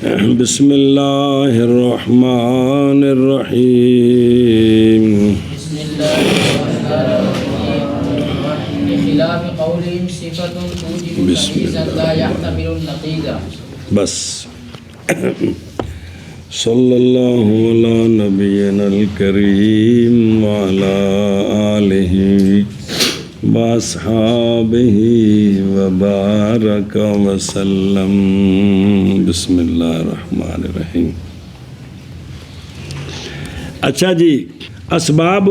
بسم اللہ الرحمن الرحیم بسم اللہ بخلاف قولهم صفة توجب تمييزا لا يحتمل النقيض. بس صلی اللہ علی نبینا الکریم وعلی آلہ واصحابہ وبارک وسلم. بسم اللہ الرحمن الرحیم. اچھا جی، اسباب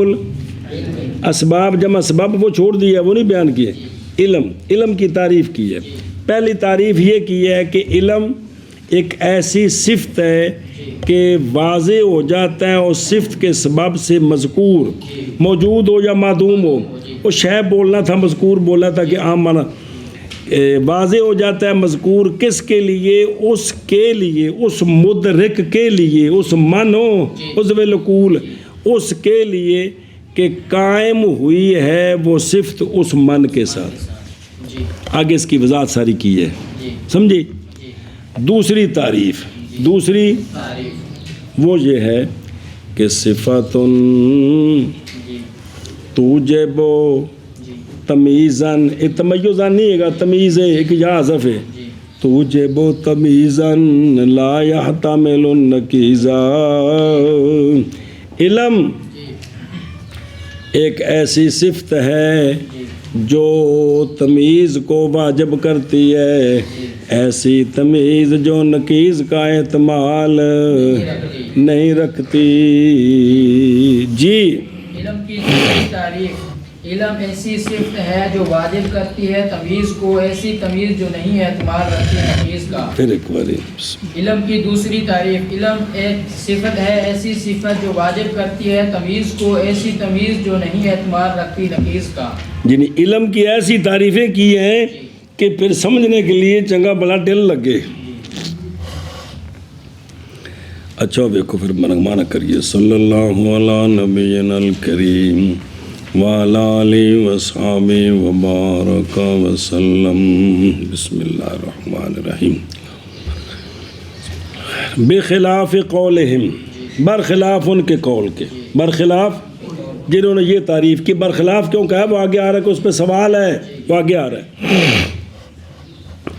جمع سبب وہ چھوڑ دیا، وہ نہیں بیان کیے. علم کی تعریف کی ہے. پہلی تعریف یہ کی ہے کہ علم ایک ایسی صفت ہے کہ واضح ہو جاتا ہے اور صفت کے سبب سے مذکور موجود ہو یا معدوم ہو. وہ شے بولنا تھا، مذکور بولا تھا کہ عام معنی واضح ہو جاتا ہے. مذکور کس کے لیے؟ اس کے لیے، اس مدرک کے لیے، اس من ہو، اس بالکل اس کے لیے کہ قائم ہوئی ہے وہ صفت اس من کے ساتھ. آگے اس کی وضاحت ساری کی ہے، سمجھی. دوسری تعریف وہ یہ ہے کہ صفاتن توجب تمیزن، تمیزن نہیں ہے گا، تمیز ہے ایک یا حذف ہے. توجب تمیزن لا یحتمل النقیضا. علم ایک ایسی صفت ہے جو تمیز کو واجب کرتی ہے، ایسی تمیز جو نقیض کا احتمال نہیں رکھتی. جی علم کی دوسری تعریف، علم ایسی صفت ہے جو واجب کرتی ہے تمیز کو، ایسی تمیز جو نہیں احتمال رکھتی نقیض کا. پھر ایک بار علم کی دوسری تعریف، علم ایک صفت ہے ایسی صفت جو واجب کرتی ہے تمیز کو، ایسی تمیز جو نہیں احتمال رکھتی نقیض کا. یعنی علم کی ایسی تعریفیں کی ہیں کہ پھر سمجھنے کے لیے چنگا بلا دل لگے. اچھا دیکھو پھر معنی کریے. صلی اللہ علی نبینا الکریم وعلی آلہ وصحبہ وبارک وسلم. بسم اللہ الرحمن الرحیم. بخلاف قولہم، برخلاف ان کے قول کے، برخلاف جنہوں نے یہ تعریف کی. برخلاف کیوں کہا؟ وہ آگے آ رہا ہے کہ اس پہ سوال ہے، وہ آگے آ رہا ہے.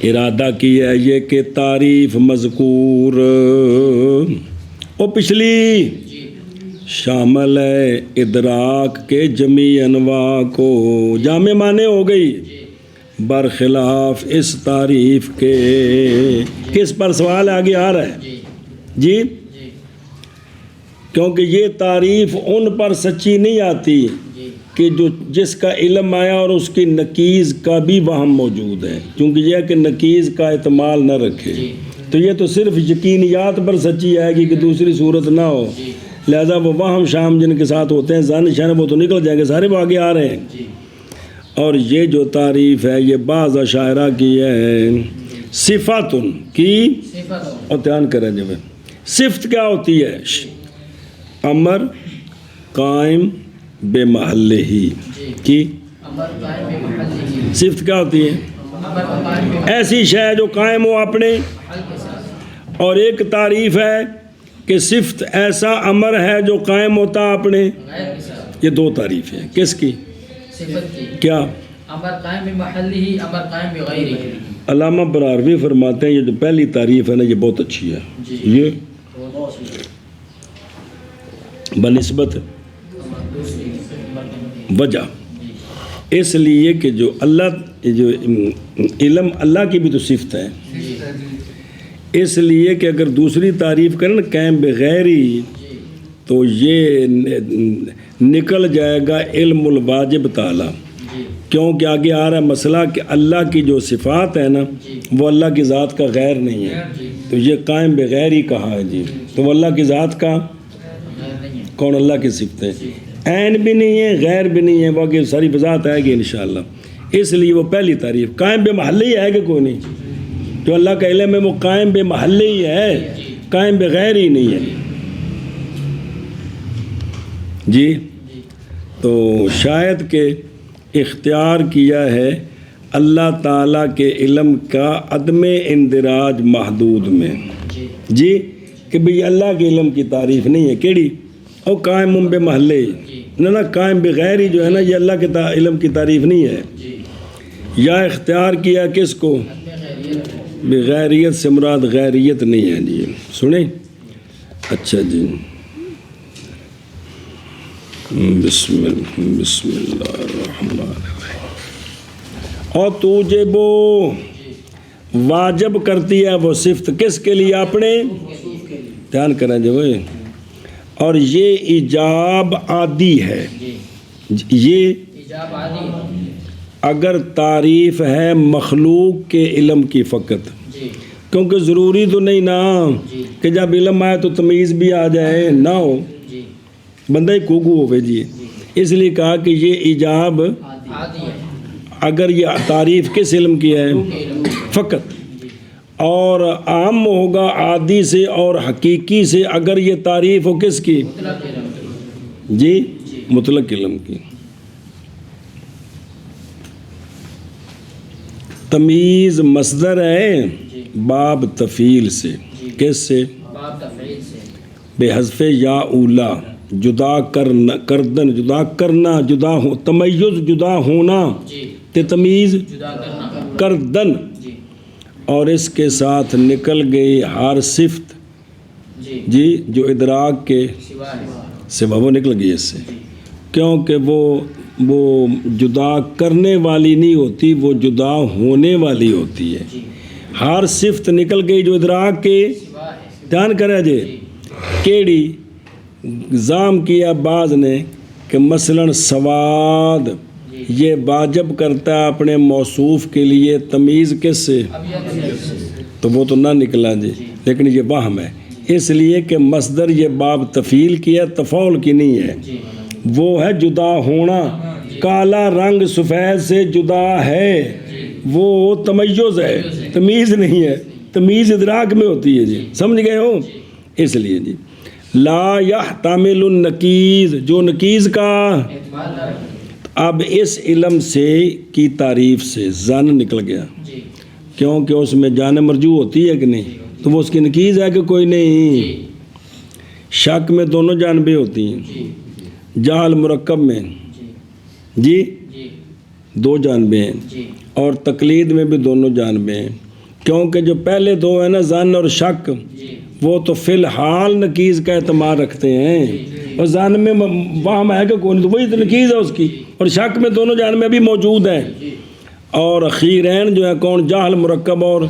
ارادہ کی ہے یہ کہ تعریف مذکور وہ پچھلی شامل ہے ادراک کے جمیع انواع کو، جامع معنی ہو گئی. برخلاف اس تعریف کے، کس پر سوال آگے آ رہا ہے جی؟ کیونکہ یہ تعریف ان پر سچی نہیں آتی کہ جس کا علم آیا اور اس کی نقیض کا بھی وہم موجود ہے، کیونکہ یہ کہ نقیض کا احتمال نہ رکھے. تو یہ تو صرف یقینیات پر سچی آئے گی کہ دوسری صورت نہ ہو. لہذا وہ وہم شام جن کے ساتھ ہوتے ہیں ظن شن وہ تو نکل جائیں گے سارے، وہ آگے آ رہے ہیں. اور یہ جو تعریف ہے یہ بعض اشاعرہ کی ہے صفاتن کی. اور دھیان کریں جب صفت کیا ہوتی ہے؟ امر قائم بے محلہ ہی کی. صفت کیا ہوتی ہے؟ ایسی شے جو قائم ہو اپنے. اور ایک تعریف ہے کہ صفت ایسا امر ہے جو قائم ہوتا اپنے. یہ دو تعریف ہیں کس کی؟ کیا؟ امر قائم بے محلہ ہی، امر قائم بے غیرہ. علامہ براروی فرماتے ہیں یہ جو پہلی تعریف ہے نا یہ بہت اچھی ہے. یہ بنسبت وجہ اس لیے کہ جو اللہ، جو علم اللہ کی بھی تو صفت ہے، اس لیے کہ اگر دوسری تعریف کریں نا قائم بغیری تو یہ نکل جائے گا علم الواجب تعالی. کیونکہ آگے آ رہا ہے مسئلہ کہ اللہ کی جو صفات ہے نا وہ اللہ کی ذات کا غیر نہیں ہے، تو یہ قائم بغیر ہی کہا ہے جی. تو وہ اللہ کی ذات کا کون؟ اللہ کی صفت ہے، عین بھی نہیں ہے غیر بھی نہیں ہے. وہ آگے ساری وضاحت آئے گی انشاءاللہ. اس لیے وہ پہلی تعریف قائم بے محلہ ہی ہے کہ کوئی نہیں. جو اللہ کا علم ہے وہ قائم بے محلہ ہی ہے، قائم بغیر ہی نہیں ہے جی. تو شاید کہ اختیار کیا ہے اللہ تعالیٰ کے علم کا عدم اندراج محدود میں جی جی کہ بھئی اللہ کے علم کی تعریف نہیں ہے کیڑی او قائم بے محلے نہ قائم بغیر ہی جو ہے نا یہ اللہ کے علم کی تعریف نہیں ہے جی یا اختیار کیا کس کو بغیریت سے مراد غیریت نہیں ہے جی سنیں اچھا جی بسم اللہ الرحمن الرحیم اور توجبو واجب کرتی ہے وہ صفت کس کے لیے اپنے دھیان کریں جو اور یہ ایجاب عادی ہے یہ ایجاب عادی اگر تعریف ہے مخلوق کے علم کی فقط جی کیونکہ ضروری تو نہیں نا کہ جب علم آئے تو تمیز بھی آ جائے نہ ہو جی بندہ ہی کوگو ہو بھیجیے اس لیے کہا کہ یہ ایجاب عادی ہے اگر یہ تعریف کس علم کی ہے فقط اور عام ہوگا عادی سے اور حقیقی سے اگر یہ تعریف ہو کس کی مطلق علم جی مطلق علم کی تمیز مصدر ہے باب تفیل سے کس سے باب تفعیل سے بے حذف یا اولا جدا کرنا کردن جدا کرنا جدا ہو تمیز جدا ہونا جی تے تمیز جدا کرنا کردن جی اور اس کے ساتھ نکل گئی ہر صفت جی جی جو ادراک کے سوا ہے سوا وہ نکل گئی اس سے کیونکہ وہ جدا کرنے والی نہیں ہوتی وہ جدا ہونے والی ہوتی ہے جی ہر صفت نکل گئی جو ادراک کے سوا ہے دھیان کرے جی کیڑی ظام کیا بعض نے کہ مثلا سواد یہ واجب کرتا ہے اپنے موصوف کے لیے تمیز کس سے تو وہ تو نہ نکلا جی لیکن یہ وہم ہے اس لیے کہ مصدر یہ باب تفیل کی ہے تفعول کی نہیں ہے وہ ہے جدا ہونا کالا رنگ سفید سے جدا ہے وہ تمیز ہے تمیز نہیں ہے تمیز ادراک میں ہوتی ہے جی سمجھ گئے ہو اس لیے جی لا یحتمل النکیز جو نکیز کا اب اس علم سے کی تعریف سے زن نکل گیا کیونکہ اس میں جان مرجو ہوتی ہے کہ نہیں تو وہ اس کی نکیز ہے کہ کوئی نہیں شک میں دونوں جانبیں ہوتی ہیں جہل مرکب میں جی دو جانبیں ہیں اور تقلید میں بھی دونوں جانبیں ہیں کیونکہ جو پہلے دو ہیں نا زن اور شک وہ تو فی الحال نکیز کا اعتماد رکھتے ہیں اور زن میں وہم ہے کہ کون تو وہی تو نکیز ہے اس کی اور شک میں دونوں جانبیں بھی موجود ہیں اور اخیرین جو ہے کون جہل مرکب اور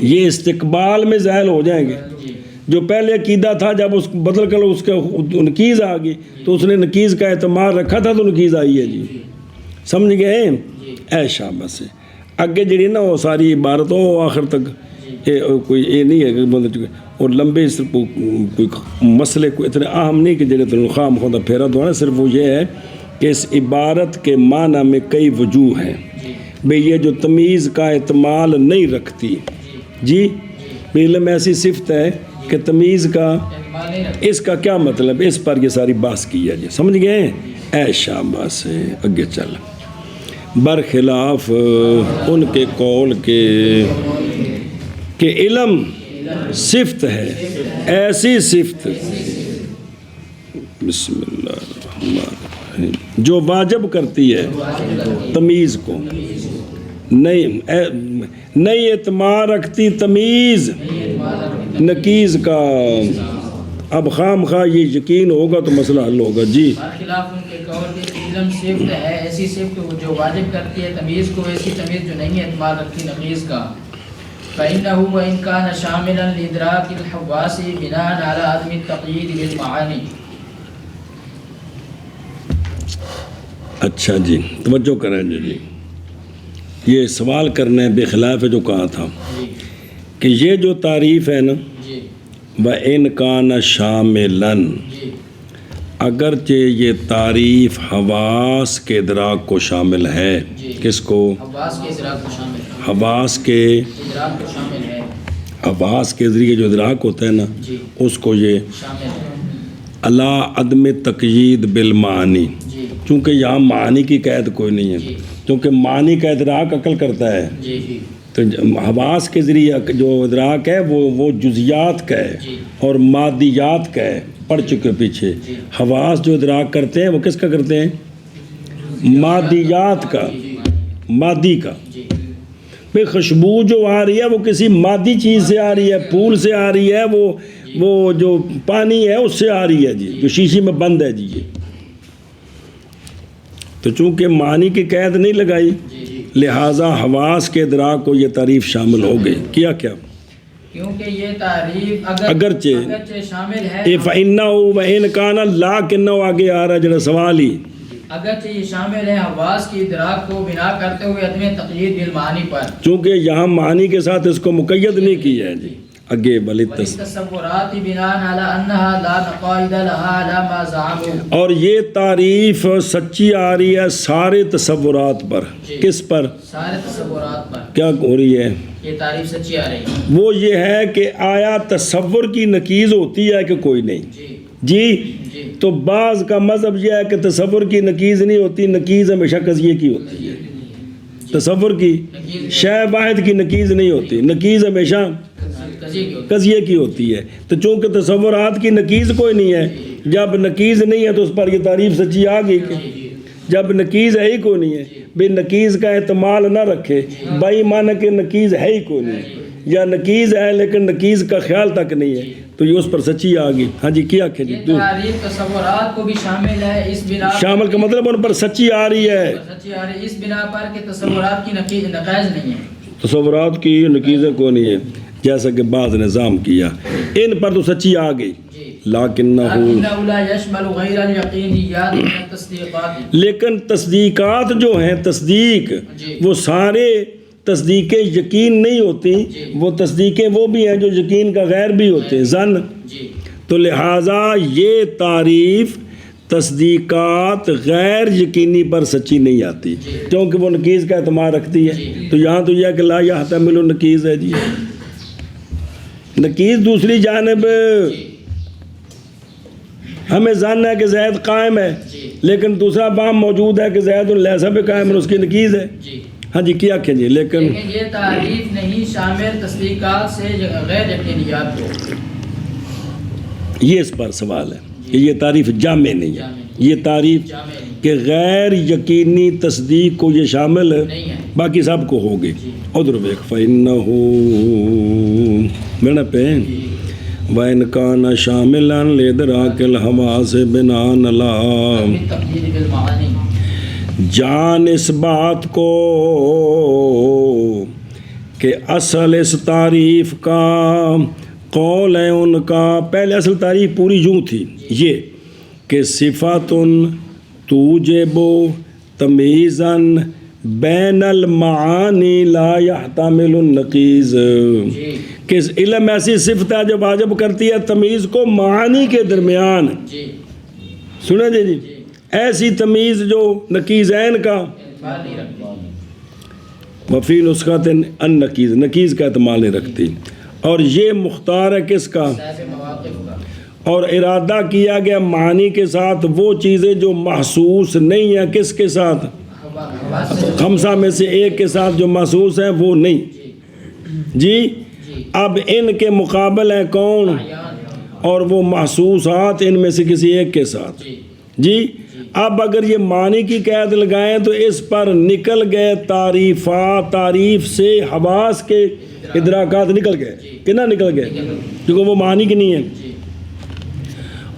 یہ استقبال میں زائل ہو جائیں گے جو پہلے عقیدہ تھا جب اس بدل کر اس کا نکیز آ گئی تو اس نے نکیز کا اعتماد رکھا تھا تو نکیز آئی ہے جی سمجھ گئے اے شاباش اگے جڑی نا وہ ساری عبارت ہو آخر تک کوئی یہ نہیں ہے کہ بندے اور لمبے کوئی مسئلے کو اتنے اہم نہیں کہ جڑے تم خام خدا پھیرا دو نا صرف وہ یہ ہے کہ اس عبارت کے معنی میں کئی وجوہ ہیں بھئی یہ جو تمیز کا احتمال نہیں رکھتی جی علم ایسی صفت ہے کہ تمیز کا اس کا کیا مطلب اس پر یہ ساری بحث کی ہے جی سمجھ گئے اے شاباش سے اگے چل برخلاف ان کے قول کے کہ علم صفت ہے ایسی صفت بسم اللہ الرحمن الرحیم جو واجب کرتی ہے تمیز کو نہیں اعتماد رکھتی تمیز نکیز کا اب خام خواہ یہ یقین ہوگا تو مسئلہ حل ہوگا جی خلاف ان کے قول کے علم صفت ہے ایسی صفت جو واجب کرتی ہے تمیز کو ایسی تمیز جو نہیں اعتماد رکھتی نقیز کا فإنه وإن كان شاملا لإدراك الحواس بناء على عدم التقييد بالمعاني اچھا جی توجہ کریں جی یہ سوال کرنے بخلاف جو کہا تھا کہ یہ جو تعریف ہے نا وَإِنْ كَانَ شَامِلًا اگرچہ یہ تعریف حواس کے ادراک کو شامل ہے کس کو حواس کے ادراک کو شامل ہے حواس کے ادراک کو شامل ہے حواس کے ذریعے جو ادراک ہوتا ہے نا اس کو یہ شامل ہے علی عدم تقیید بالمعانی چونکہ یہاں معنی کی قید کوئی نہیں ہے، جی کیونکہ معنی کا ادراک عقل کرتا ہے، جی جی تو حواس کے ذریعے جو ادراک ہے وہ جزیات کا ہے جی اور مادیات کا ہے، پڑھ چکے پیچھے۔ جی حواس جو ادراک کرتے ہیں وہ کس کا کرتے ہیں؟ مادیات کا، مادی کا۔ جی بھئی خوشبو جو آ رہی ہے وہ کسی مادی چیز سے آ رہی ہے، پھول سے آ رہی ہے، وہ جو پانی ہے اس سے آ رہی ہے جی، جو شیشے میں بند ہے جی۔ یہ تو چونکہ معنی کی قید نہیں لگائی، جی جی لہٰذا حواس کے ادراک کو یہ تعریف شامل ہو گئی۔ کیا کیونکہ یہ تعریف اگرچہ شامل ہے، فَإِنَّهُ وَإِنْ كَانَ لَكِنَّهُ آگے آ رہا ہے جڑا سوال ہی، اگرچہ یہ شامل ہے حواس کی ادراک کو بنا کرتے ہوئے عدم تقیید بالمعانی پر، چونکہ یہاں معنی کے ساتھ اس کو مقید نہیں کیا ہے جی۔ آگے تصورات بناء علی انہا لا نقائد لها علی ما زعموا، اور یہ تعریف سچی آ رہی ہے سارے تصورات پر۔ کس پر؟ سارے تصورات پر کیا ہو رہی ہے؟ یہ تعریف سچی آ رہی ہے۔ وہ یہ ہے کہ آیا تصور کی نقیض ہوتی ہے کہ کوئی نہیں؟ جی جی جی تو بعض کا مذہب یہ ہے کہ تصور کی نقیض نہیں ہوتی، نقیض ہمیشہ قضیے کی ہوتی ہے۔ تصور کی شے واحد کی نقیض نہیں ہوتی، نقیض ہمیشہ قضیے کی ہوتی ہے۔ تو چونکہ تصورات کی نقیض کوئی نہیں ہے، جب نقیض نہیں ہے تو اس پر یہ تعریف سچی آ گئی کہ جب نقیض ہے ہی کوئی نہیں ہے، بے نقیض کا احتمال نہ رکھے، بائی معنی کہ نقیض ہے ہی کوئی نہیں، یا نقیض ہے لیکن نقیض کا خیال تک نہیں ہے، تو یہ اس پر سچی آ گئی۔ ہاں جی کیا کہ یہ تعریف تصورات کو بھی شامل ہے، اس بنا شامل کا مطلب ان پر سچی آ رہی ہے، سچی آ رہی ہے اس بنا پر کہ تصورات کی نقیض نہیں ہے، تصورات کی نقیضیں کوئی نہیں ہے، جیسا کہ بعض نظام کیا، ان پر تو سچی آ گئی۔ لیکن تصدیقات جو ہیں، تصدیق وہ سارے تصدیقیں یقین نہیں ہوتی، وہ تصدیقیں وہ بھی ہیں جو یقین کا غیر بھی ہوتے ہیں، ظن۔ تو لہٰذا یہ تعریف تصدیقات غیر یقینی پر سچی نہیں آتی، کیونکہ وہ نقیض کا اعتماد رکھتی ہے۔ تو یہاں تو یہ ہے کہ لا یحتمل النقیض ہے جی، نقیض دوسری جانب ہمیں ظن ہے کہ زید قائم ہے، لیکن دوسرا بام موجود ہے کہ زید لیسا بھی قائم ہے، اس کی نقیض ہے۔ ہاں جی کیا کہیں جی، لیکن یہ تعریف نہیں شامل تصدیقات سے غیر یقینیات کو، یہ اس پر سوال ہے کہ یہ تعریف جامع نہیں ہے، یہ تعریف کہ غیر یقینی تصدیق کو یہ شامل ہے، باقی سب کو ہوگی۔ ادھر ویک فَإِنَّهُ میرا پہ وَإِنْ كَانَ شَامِلًا لِإِدْرَاكِ الْحَوَاسِ بِنَاءً عَلَىٰ، جان اس بات کو کہ اصل اس تعریف کا قول ہے ان کا، پہلے اصل تعریف پوری یوں تھی یہ کہ صفاتٌ توجب تمیزاً بین المعانی لا يحتمل النقیض، کہ علم ایسی صفت ہے جو واجب کرتی ہے تمیز کو معانی کے درمیان، سنیں جی ایسی تمیز جو نقیضین کا وفی نسخۃ النقیض، نقیض کا احتمال نہیں رکھتی، اور یہ مختار ہے کس کا؟ اور ارادہ کیا گیا معنی کے ساتھ وہ چیزیں جو محسوس نہیں ہیں، کس کے ساتھ؟ خمسہ میں سے ایک کے ساتھ جو محسوس ہیں وہ نہیں جی۔ اب ان کے مقابل ہیں کون؟ اور وہ محسوسات ان میں سے کسی ایک کے ساتھ جی۔ اب اگر یہ معنی کی قید لگائیں تو اس پر نکل گئے تعریفات، تعریف سے حواس کے ادراکات نکل گئے کہ نہ نکل گئے، کیونکہ وہ معنی کی نہیں ہے۔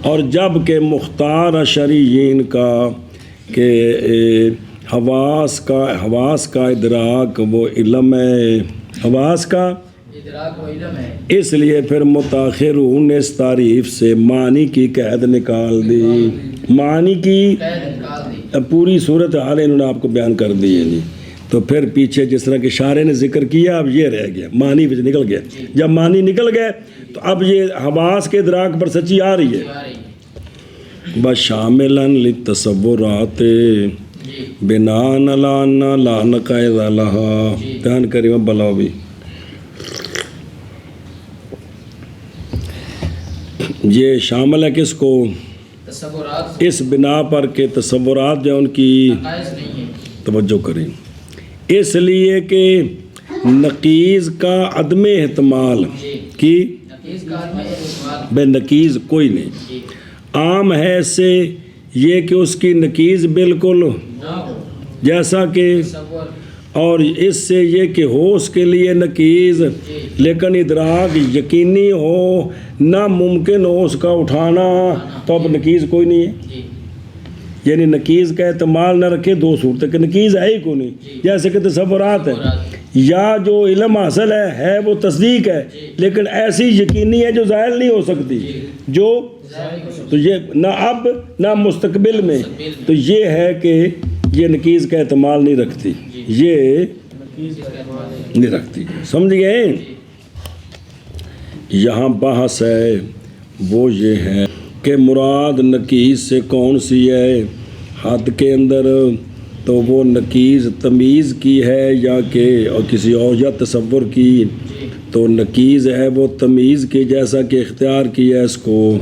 اور جب کہ مختار شرعیین کا کہ حواس کا ادراک وہ علم ہے، حواس کا ادراک و علم ہے، اس لیے پھر متاخرون نے اس تعریف سے معنی کی قید نکال دی، معنی کی پوری صورت حال انہوں نے آپ کو بیان کر دی ہے جی۔ تو پھر پیچھے جس طرح کے شارع نے ذکر کیا اب یہ رہ گیا، معنی بھی نکل گیا، جب معنی نکل گئے تو اب یہ حواس کے ادراک پر سچی آ رہی ہے۔ بشاملاً للتصورات بناءً علی ان لا نقائض لہا، دھیان کریم بلاؤ بھی، یہ شامل ہے کس کو؟ تصورات اس بنا پر کہ تصورات جو ان کی نقائص نہیں ہے. توجہ کریں، اس لیے کہ نقیض کا عدم احتمال جی کی نقیص کا عدم احتمال. بے نقیض کوئی نہیں. جی عام ہے اس سے یہ کہ اس کی نقیض بالکل نہ ہو جیسا کہ، تصور. اور اس سے یہ کہ ہو اس کے لیے نقیض لیکن ادراک یقینی ہو، ناممکن ہو اس کا اٹھانا، تو اب نقیض کوئی نہیں ہے. جی یعنی نقیض کا احتمال نہ رکھے دو صورتیں کہ نقیض ہے ہی کوئی نہیں، جیسے کہ تصورات ہے، یا جو علم حاصل ہے وہ تصدیق ہے لیکن ایسی یقینی ہے جو ظاہر نہیں ہو سکتی، جو تو یہ نہ اب نہ مستقبل میں، تو یہ ہے کہ یہ نقیض کا احتمال نہیں رکھتی، یہ نہیں رکھتی. سمجھ گئے؟ یہاں بحث ہے وہ یہ ہے کہ مراد نقیض سے کون سی ہے حد کے اندر، تو وہ نقیض تمیز کی ہے یا کہ اور کسی اور یا تصور کی، تو نقیض ہے وہ تمیز کی جیسا کہ اختیار کیا ہے اس کو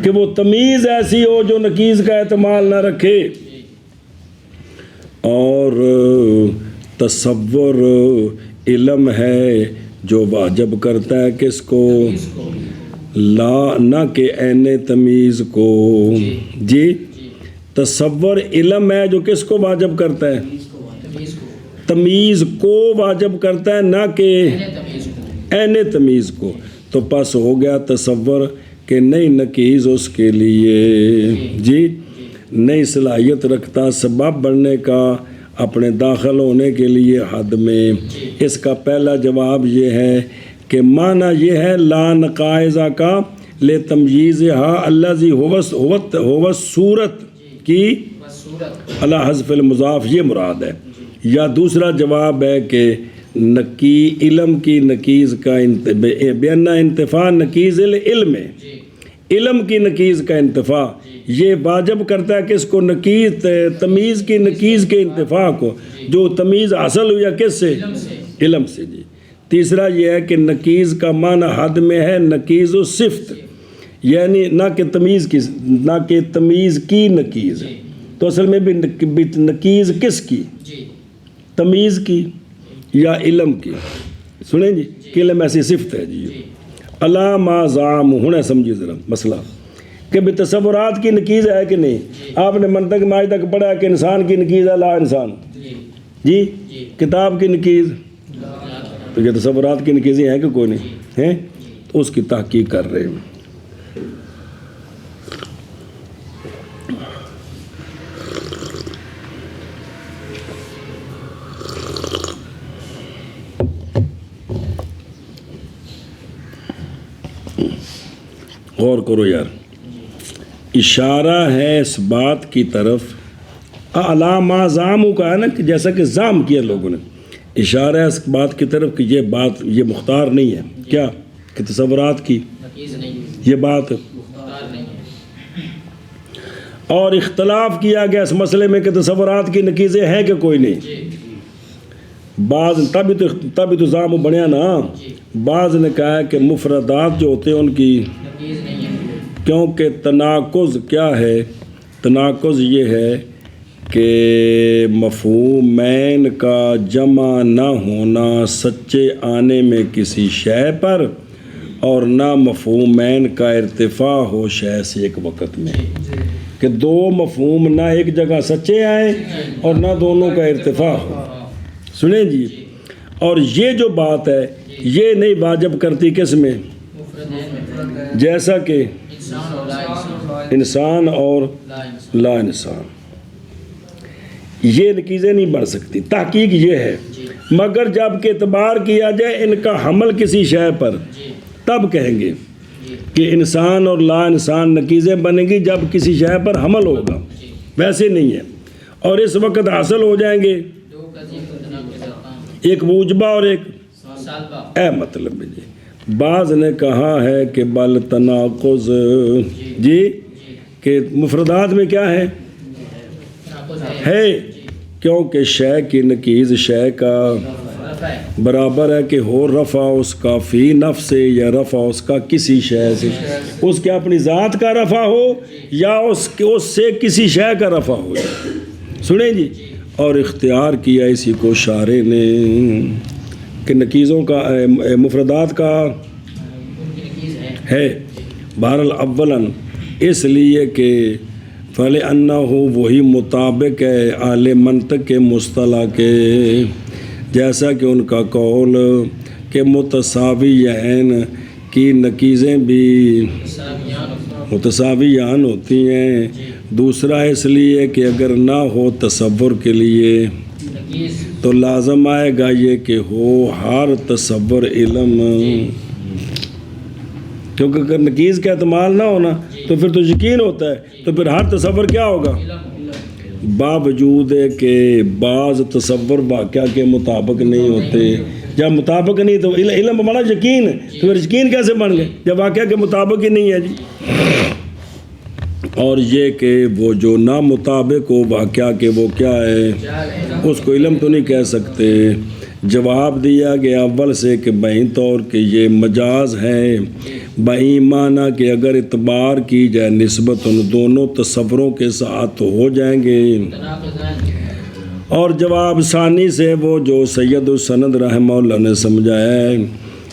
کہ وہ تمیز ایسی ہو جو نقیض کا احتمال نہ رکھے. اور تصور علم ہے جو واجب کرتا ہے کس کو، لا نہ کہ عین تمیز کو. جی تصور علم ہے جو کس کو واجب کرتا ہے، تمیز کو. تمیز کو واجب کرتا ہے نہ کہ تمیز کو. عین تمیز کو. تو پس ہو گیا تصور کہ نئی نقیض اس کے لیے جی نئی صلاحیت رکھتا سبب بننے کا اپنے داخل ہونے کے لیے حد میں. اس کا پہلا جواب یہ ہے کہ معنی یہ ہے لا نقائضہ کا لے تمیز ہا اللہ زی ہوت صورت کی صورت علی حذف المضاف، یہ مراد ہے. یا دوسرا جواب ہے کہ نقی علم کی نقیض کا بیانہ انتفاع نقیض العلم ہے، علم کی نقیض کا انتفاع یہ واجب کرتا ہے کہ اس کو نقیض تمیز کی نقیض کے انتفاع کو، جو تمیز حاصل ہوئی کس سے، علم سے. جی تیسرا یہ ہے کہ نقیض کا معنی حد میں ہے نقیض و صفت، یعنی نہ کہ تمیز کی نقیض، تو اصل میں بھی نقیض کس کی، تمیز کی یا علم کی. سنیں جی کہ علم ایسی صفت ہے. جی اللہ ما زعم ہونا سمجھیے ذرا مسئلہ کہ بھی تصورات کی نقیض ہے کہ نہیں. آپ نے منطق میں آج تک پڑھا کہ انسان کی نقیض ہے لا انسان، جی کتاب کی نقیض، تو یہ تصورات کی نقیضیں ہیں کہ کوئی نہیں ہیں، تو اس کی تحقیق کر رہے ہیں. غور کرو یار، اشارہ ہے اس بات کی طرف اعلیٰ ما زعموا کا ہے نا، کہ جیسا کہ زعم کیا لوگوں نے، اشارہ ہے اس بات کی طرف کہ یہ بات یہ مختار نہیں ہے، کیا کہ تصورات کی یہ بات مختار نہیں ہے. اور اختلاف کیا گیا اس مسئلے میں کہ تصورات کی نقیضیں ہیں کہ کوئی نہیں. بعض تبھی تو زعم بنیا نا، بعض نے کہا ہے کہ مفردات جو ہوتے ہیں ان کی نقیض نہیں ہے، کیونکہ تناقض کیا ہے، تناقض یہ ہے کہ مفہومین کا جمع نہ ہونا سچے آنے میں کسی شے پر، اور نہ مفہومین کا ارتفاع ہو شے سے ایک وقت میں، کہ دو مفہوم نہ ایک جگہ سچے آئیں اور نہ دونوں کا ارتفاع ہو. سنیں جی، اور یہ جو بات ہے یہ نہیں واجب کرتی کس میں، جیسا کہ انسان اور لا انسان، یہ نقیضیں نہیں بن سکتی. تحقیق یہ ہے مگر جب کہ اعتبار کیا جائے ان کا حمل کسی شے پر، تب کہیں گے کہ انسان اور لا انسان نقیضیں بنیں گی جب کسی شے پر حمل ہوگا، ویسے نہیں ہے. اور اس وقت حاصل ہو جائیں گے ایک موجبہ اور ایک اے مطلب. جی بعض نے کہا ہے کہ بل تناقض، جی کہ مفردات میں کیا ہے کیونکہ شے کی نقیض شے کا رفع ہے برابر ہے کہ ہو رفع اس کا فی نفس سے یا رفع اس کا کسی شے سے، اس کے اپنی ذات کا رفع ہو یا اس سے کسی شے کا رفع ہو. سنیں جی، اور اختیار کیا اسی کو شارع نے کہ نکیزوں کا مفردات کا ہے بہرحال اولاً اس لیے کہ فلے انا ہو وہی مطابق ہے اہل منطق کے مصطلح کے، جیسا کہ ان کا قول کہ متساویین کی نکیزیں بھی متساویان ہوتی ہیں. دوسرا اس لیے کہ اگر نہ ہو تصور کے لیے تو لازم آئے گا یہ کہ ہو ہر تصور علم، کیونکہ اگر نکیز کا احتمال نہ ہونا تو پھر تو یقین ہوتا ہے، تو پھر ہر تصور کیا ہوگا؟ باوجود ہے کہ بعض تصور واقعہ کے مطابق نہیں ہوتے. جب مطابق نہیں تو علم بمانا یقین ہے، تو پھر یقین کیسے بن گئے جب واقعہ کے مطابق ہی نہیں ہے جی. اور یہ کہ وہ جو نامطابق ہو واقعہ کے وہ کیا ہے، اس کو علم تو نہیں کہہ سکتے. جواب دیا گیا اول سے کہ بہین طور کہ یہ مجاز ہے، بہین معنی کہ اگر اعتبار کی جائے نسبت ان دونوں تصوروں کے ساتھ تو ہو جائیں گے. اور جواب ثانی سے وہ جو سید السند رحمہ اللہ نے سمجھایا ہے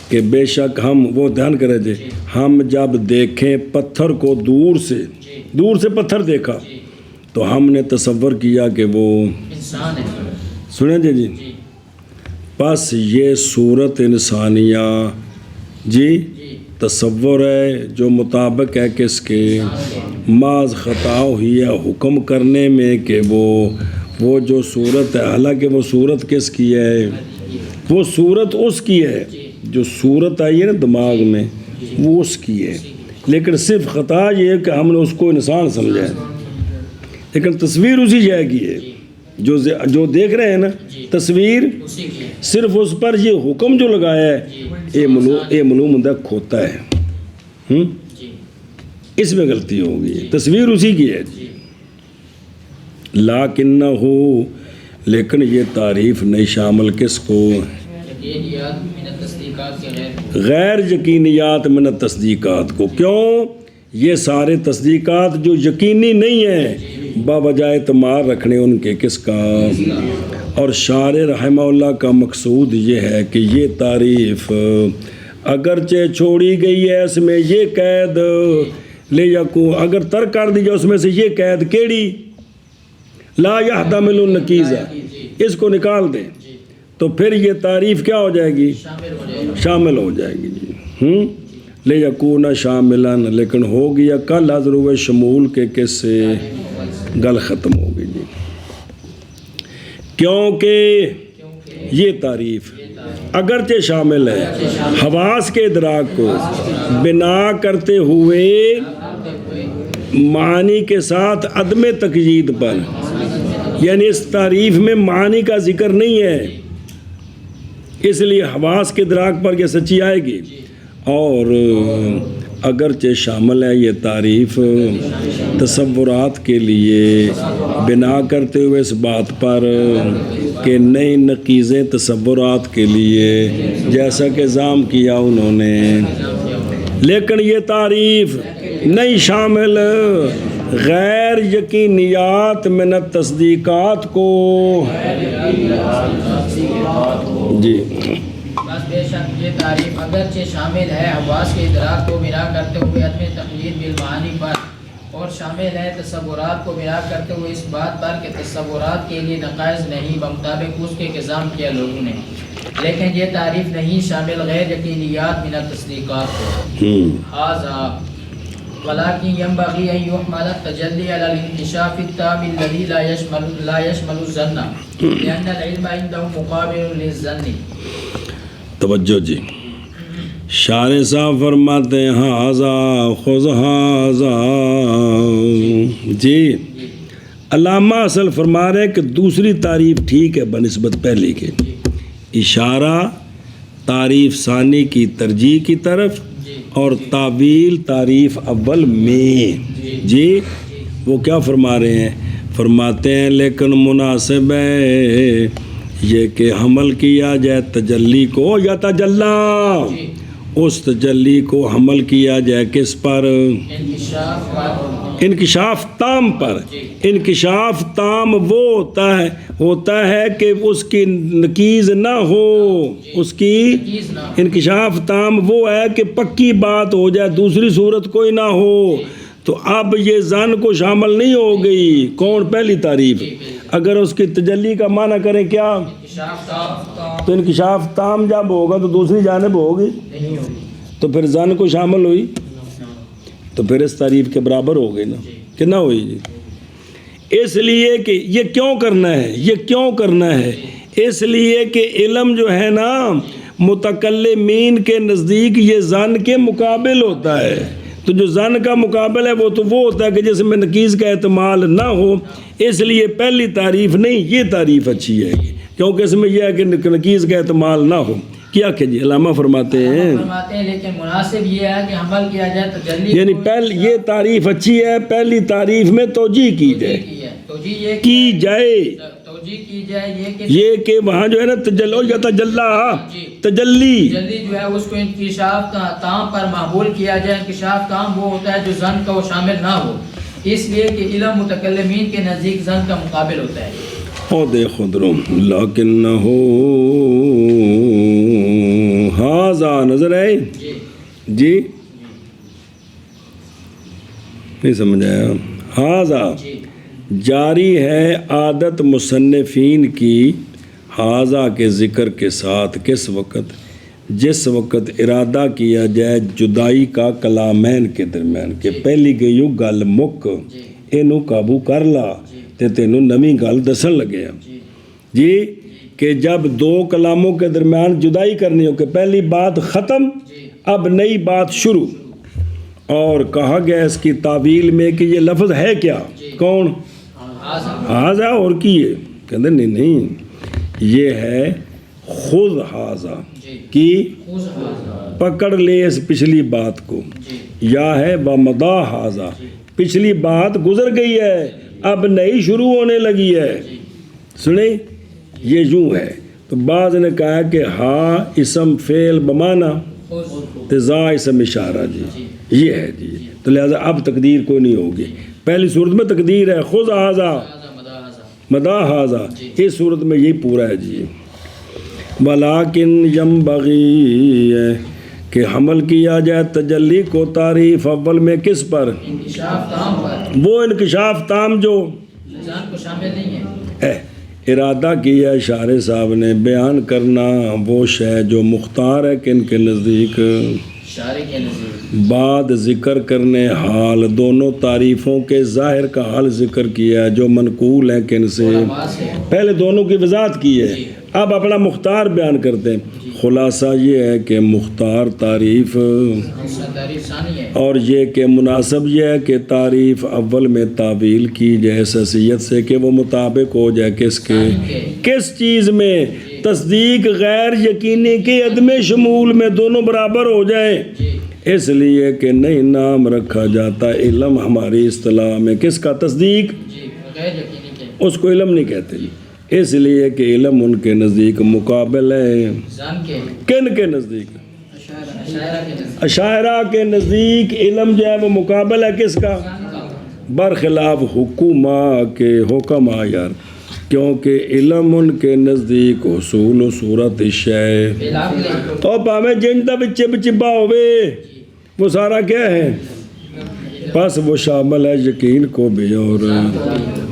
کہ بے شک ہم، وہ دھیان کرے تھے، ہم جب دیکھیں پتھر کو دور سے پتھر دیکھا تو ہم نے تصور کیا کہ وہ انسان ہے. سنیں جی پس یہ صورت انسانیہ جی تصور ہے جو مطابق ہے کس کے، معاذ خطا ہوئی ہے حکم کرنے میں کہ وہ جو صورت ہے، حالانکہ وہ صورت کس کی ہے، وہ صورت اس کی ہے جو صورت آئی ہے نا دماغ میں، وہ اس کی ہے. لیکن صرف خطا یہ ہے کہ ہم نے اس کو انسان سمجھا ہے، لیکن تصویر اسی جائے کی ہے جو دیکھ رہے ہیں نا، تصویر صرف اس پر یہ حکم جو لگایا ہے اے معلوم ہوتا ہے کھوتا ہے، اس میں غلطی ہوگی. تصویر اسی کی ہے جی. لیکنہ لیکن یہ تعریف نہیں شامل کس کو، غیر یقینیات من التصدیقات کو. کیوں؟ یہ سارے تصدیقات جو یقینی نہیں ہیں باوجہ اعتماد رکھنے ان کے کس کا. اور شارع رحمہ اللہ کا مقصود یہ ہے کہ یہ تعریف اگرچہ چھوڑی گئی ہے اس میں یہ قید لے یکو، اگر ترک کر دی جائے اس میں سے یہ قید کیڑی لا یحتمل النکیزہ، اس کو نکال دیں تو پھر یہ تعریف کیا ہو جائے گی، شامل ہو جائے گی جی. لے یکون شاملاً، لیکن ہو گیا کل حضر و شمول کے کس سے گل ختم ہو گئی جی. کیونکہ یہ تعریف اگرچہ شامل ہے حواس کے ادراک کو بنا کرتے ہوئے معنی کے ساتھ عدم تقیید پر، یعنی اس تعریف میں معنی کا ذکر نہیں ہے، اس لیے حواس کے ادراک پر یہ سچی آئے گی. اور اگرچہ شامل ہے یہ تعریف تصورات کے لیے بنا کرتے ہوئے اس بات پر کہ نئی نقیزیں تصورات کے لیے جیسا کہ ذم کیا انہوں نے، لیکن یہ تعریف نہیں شامل غیر یقینیات من التصدیقات کو جی. بس بے شک یہ تعریف اگرچہ شامل ہے حواس کے ادراک کو بنا کرتے ہوئے عدم تقیید بالمعانی پر، اور شامل ہے تصورات کو بنا کرتے ہوئے اس بات پر کہ تصورات کے لیے نقائص نہیں بمطابق اس کے نظام کیا لوگوں نے، لیکن یہ تعریف نہیں شامل غیر یقینیات من التصدیقات کو. ھذا ولكن ينبغي أن يحمل التجلي على الانكشاف التام الذي لا يشمل الظن، لأن العلم عنده مقابل للظن. توجہ جی، شارع صاحب فرماتے ہیں ھذا خذ ھذا جی. علامہ اصل فرما رہے کہ دوسری تعریف ٹھیک ہے بنسبت پہلی کے، اشارہ تعریف ثانی کی ترجیح کی طرف اور تعویل تعریف اول میں جی. وہ کیا فرما رہے ہیں، فرماتے ہیں لیکن مناسب ہے یہ کہ حمل کیا جائے تجلی کو یا تجلا، جی اس تجلی کو حمل کیا جائے کس پر؟ انکشاف پر، انکشاف تام پر۔ انکشاف تام وہ ہوتا ہے کہ اس کی نقیض نہ ہو، اس کی چیز نہ انکشاف تام وہ ہے کہ پکی بات ہو جائے، دوسری صورت کوئی نہ ہو۔ تو اب یہ زن کو شامل نہیں ہو گئی، کون؟ پہلی تعریف۔ اگر اس کی تجلی کا معنی کریں کیا؟ انکشاف تام تو انکشاف تام جب ہوگا تو دوسری جانب ہوگی، نہیں ہوگی، تو پھر زن کو شامل ہوئی تو پھر اس تعریف کے برابر ہو گئی نا، کہ نہ ہوئی جی؟ اس لیے کہ یہ کیوں کرنا ہے، یہ کیوں کرنا ہے؟ اس لیے کہ علم جو ہے نا متکلمین کے نزدیک یہ زن کے مقابل ہوتا ہے۔ تو جو زن کا مقابل ہے وہ تو وہ ہوتا ہے کہ جس میں نقیض کا احتمال نہ ہو، اس لیے پہلی تعریف نہیں، یہ تعریف اچھی ہے کیونکہ اس میں یہ ہے کہ نقیض کا احتمال نہ ہو۔ کیا کہ جی علامہ فرماتے ہیں لیکن مناسب یہ ہے کہ حمل کیا جائے تجلی، یعنی یہ تعریف اچھی ہے، پہلی تعریف میں توجیہ کی جائے، کی جائے توجیہ کی جائے یہ کہ وہاں جو ہے نا تجلو یا تجلا، تجلی جلدی جو ہے اس کو انکشاف تام پر معمول کیا جائے۔ انکشاف تام وہ ہوتا ہے جو زن کا وہ شامل نہ ہو، اس لیے کہ علم متکلمین کے نزدیک زن کا مقابل ہوتا ہے۔ او دیکھو درو لیکنہو ہاذا، نظر آئے جی؟ نہیں سمجھ آیا؟ ہاذا جاری ہے عادت مصنفین کی ہاذا کے ذکر کے ساتھ کس وقت؟ جس وقت ارادہ کیا جائے جدائی کا کلامین کے درمیان کہ پہلی گئی گل مک اینو قابو کر لا تے تینوں نویں گل دسن لگے جی، کہ جب دو کلاموں کے درمیان جدائی کرنی ہو کہ پہلی بات ختم اب نئی بات شروع، اور کہا گیا اس کی تعویل میں کہ یہ لفظ ہے کیا؟ کون؟ ہاذا، اور کی ہے؟ کہتے نہیں یہ ہے خود ہاذا کی، پکڑ لے اس پچھلی بات کو، یا ہے ومضا ہاذا، پچھلی بات گزر گئی ہے اب نئی شروع ہونے لگی ہے۔ سنیں یہ یوں ہے، تو بعض نے کہا کہ ہاں اسم فعل بمانا تزا اسم اشارہ جی، یہ ہے جی، تو لہذا اب تقدیر کوئی نہیں ہوگی۔ پہلی صورت میں تقدیر ہے خذ ہاذا مدا ہاذا، اس صورت میں یہی پورا ہے جی۔ ولیکن ینبغی ہے کہ حمل کیا جائے تجلی کو تعریف اول میں کس پر؟ انکشاف تام پر، وہ انکشاف تام جو زن کو شامل نہیں ہے۔ ارادہ کیا شارح صاحب نے بیان کرنا وہ شے جو مختار ہے کن کے نزدیک، شارح کے نزدیک، بعد ذکر کرنے حال دونوں تعریفوں کے ظاہر کا حال ذکر کیا جو منقول ہیں کن سے؟ پہلے دونوں کی وضاحت کی ہے، اب اپنا مختار بیان کرتے ہیں۔ خلاصہ یہ ہے کہ مختار تعریف ثانی ہے، اور یہ کہ مناسب یہ ہے کہ تعریف اول میں تعویل کی جائے اس حیثیت سے کہ وہ مطابق ہو جائے کس کے، کس چیز میں؟ تصدیق غیر یقینی کے عدم شمول میں دونوں برابر ہو جائیں، اس لیے کہ نہیں نام رکھا جاتا علم ہماری اصطلاح میں کس کا؟ تصدیق، غیر یقینی کے، اس کو علم نہیں کہتے، اس لیے کہ علم ان کے نزدیک مقابل ہے زن کے، کن کے نزدیک؟ اشاعرہ کے نزدیک، اشاعرہ کے نزدیک علم جو ہے وہ مقابل ہے کس کا؟ برخلاف حکومہ کے حکمہ یار، کیونکہ علم ان کے نزدیک اصول و صورت شے، اور پاویں جنتا بچے بچبا ہوئے وہ سارا کیا ہے؟ پس وہ شامل ہے یقین کو بھی،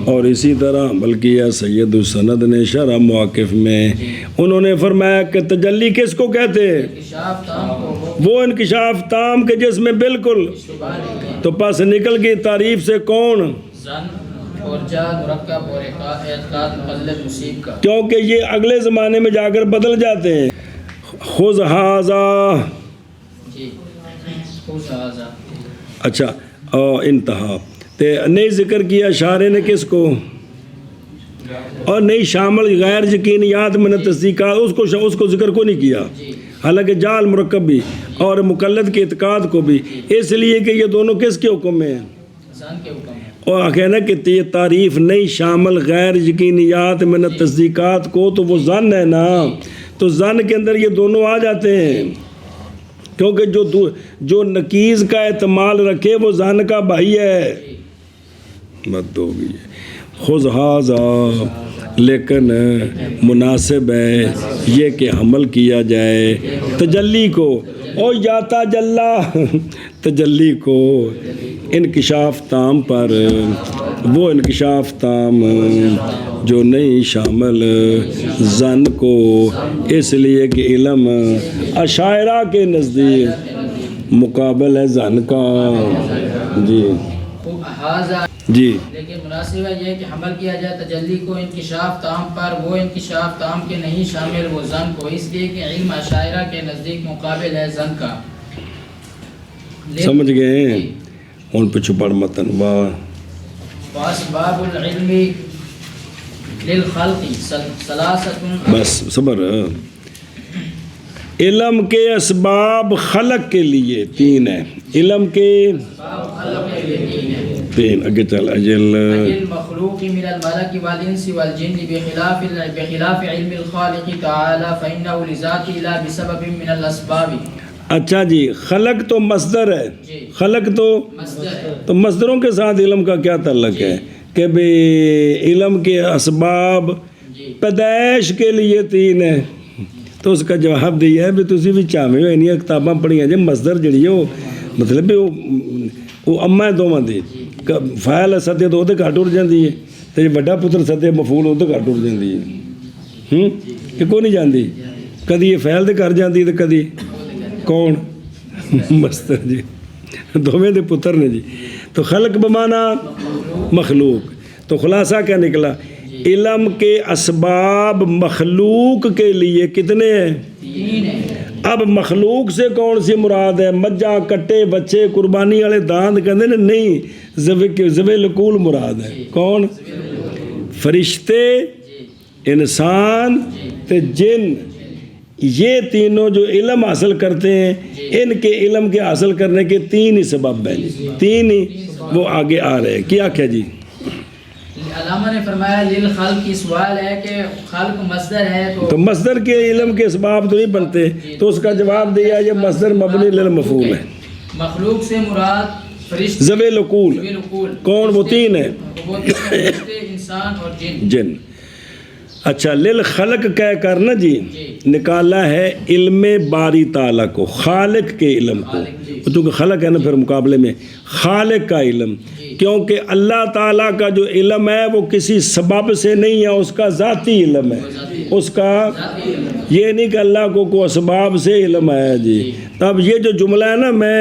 اور اسی طرح عمل کیا سید السند نے شرح مواقف میں، انہوں نے فرمایا کہ تجلی کس کو کہتے ہیں؟ انکشاف تام کو، وہ انکشاف تام کے جس میں بالکل، تو پس نکل گئی تعریف سے کون؟ زن اور جا مرکب اور اعتقاد مقلد مصیب کا، کیونکہ یہ اگلے زمانے میں جا کر بدل جاتے ہیں۔ خذ ہاذا، جی خذ ہاذا، اچھا انتہا تے نہیں ذکر کیا شارح نے کس کو؟ اور نہیں شامل غیر یقینیات میں نے تصدیقات، اس کو ذکر کو نہیں کیا، حالانکہ جعل مرکب بھی اور مقلد کے اعتقاد کو بھی، اس لیے کہ یہ دونوں کس کے حکم میں ہیں؟ زن کے حکم ہے، اور کہنا کہ یہ تعریف نہیں شامل غیر یقینیات من تصدیقات کو، تو وہ ظن ہے نا، تو ظن کے اندر یہ دونوں آ جاتے ہیں، کیونکہ جو نقیض کا احتمال رکھے وہ ظن کا بھائی ہے، مت دو گی خذ ھذا، لیکن مناسب ہے یہ کہ حمل کیا جائے تجلی کو، اور یا تجلی کو انکشاف تام پر، وہ انکشاف تام جو نہیں شامل ظن کو، اس لیے کہ علم اشاعرہ کے نزدیک مقابل ہے ظن کا۔ جی ھذا، جی لیکن مناسب ہے یہ کہ حمل کیا جائے تجلی کو انکشاف تام پر، وہ انکشاف تام کے نہیں شامل وہ ظن کو، اس لیے کہ علم اشاعرہ کے نزدیک مقابل ہے ظن کا۔ سمجھ گئے؟ ان پہ چھپڑ متن واسباب العلم للخلق ثلاثۃ، بس صبر، علم کے اسباب خلق کے لیے تین ہیں، علم کے تین، آگے چل اجل المخلوق من الملک والانس والجن بخلاف علم الخالق تعالی فإنه لذاته لا بسبب من الاسباب۔ اچھا جی، خلق تو مصدر ہے، خلق تو مصدر، مصدروں کے ساتھ علم کا کیا تعلق ہے کہ بھی علم کے اسباب پیدائش کے لیے تین ہیں، تو اس کا جواب دیا ہے بھی تسی بھی چاہویں ہو انہی کتاباں پڑھیاں جی، مصدر جڑی ہے وہ مطلب بھی وہ اما دوواں دی فاعل سدے تو وہ گھٹ اڑ جاندی ہے، تے بڑا پتر سدے مفعول وہ گھٹ اڑ جاندی ہے، کہ کوئی نہیں جاندی، کدی یہ فاعل دے گھر جاندی تے کدی کون مصدر جی، دوویں دے پتر نے جی۔ تو خلق بمانا مخلوق، تو خلاصہ کیا نکلا؟ علم کے اسباب مخلوق کے لیے کتنے ہیں؟ تین ہے۔ اب مخلوق سے کون سی مراد ہے؟ مجھا، کٹے، بچے، قربانی والے داند کہتے ہیں نہیں، ذوی العقول مراد ہے۔ کون؟ فرشتے، انسان تے جن، یہ تینوں جو علم حاصل کرتے ہیں، ان کے علم کے حاصل کرنے کے تین ہی سبب ہیں، تین ہی وہ آگے آ رہے ہیں۔ کیا کیا جی؟ علامہ نے فرمایا للخلق، سوال ہے کہ خلق مصدر ہے تو مصدر کے علم کے اسباب تو نہیں بنتے، تو اس کا جواب دیا یہ مصدر مبنی للمفعول ہے۔ مخلوق سے مراد فرشتے، ذوی العقول، کون؟ وہ تین ہیں، وہ تین فرشتے، انسان اور جن۔ جن۔ اچھا، للخلق کہہ کر نا جی نکالا ہے علم باری تعالیٰ کو، خالق کے علم کو، چونکہ خلق ہے نا پھر مقابلے میں خالق کا علم، کیونکہ اللہ تعالیٰ کا جو علم ہے وہ کسی سبب سے نہیں ہے، اس کا ذاتی علم ہے، اس کا یہ نہیں کہ اللہ کو کوئی اسباب سے علم ہے جی۔ اب یہ جو جملہ ہے نا، میں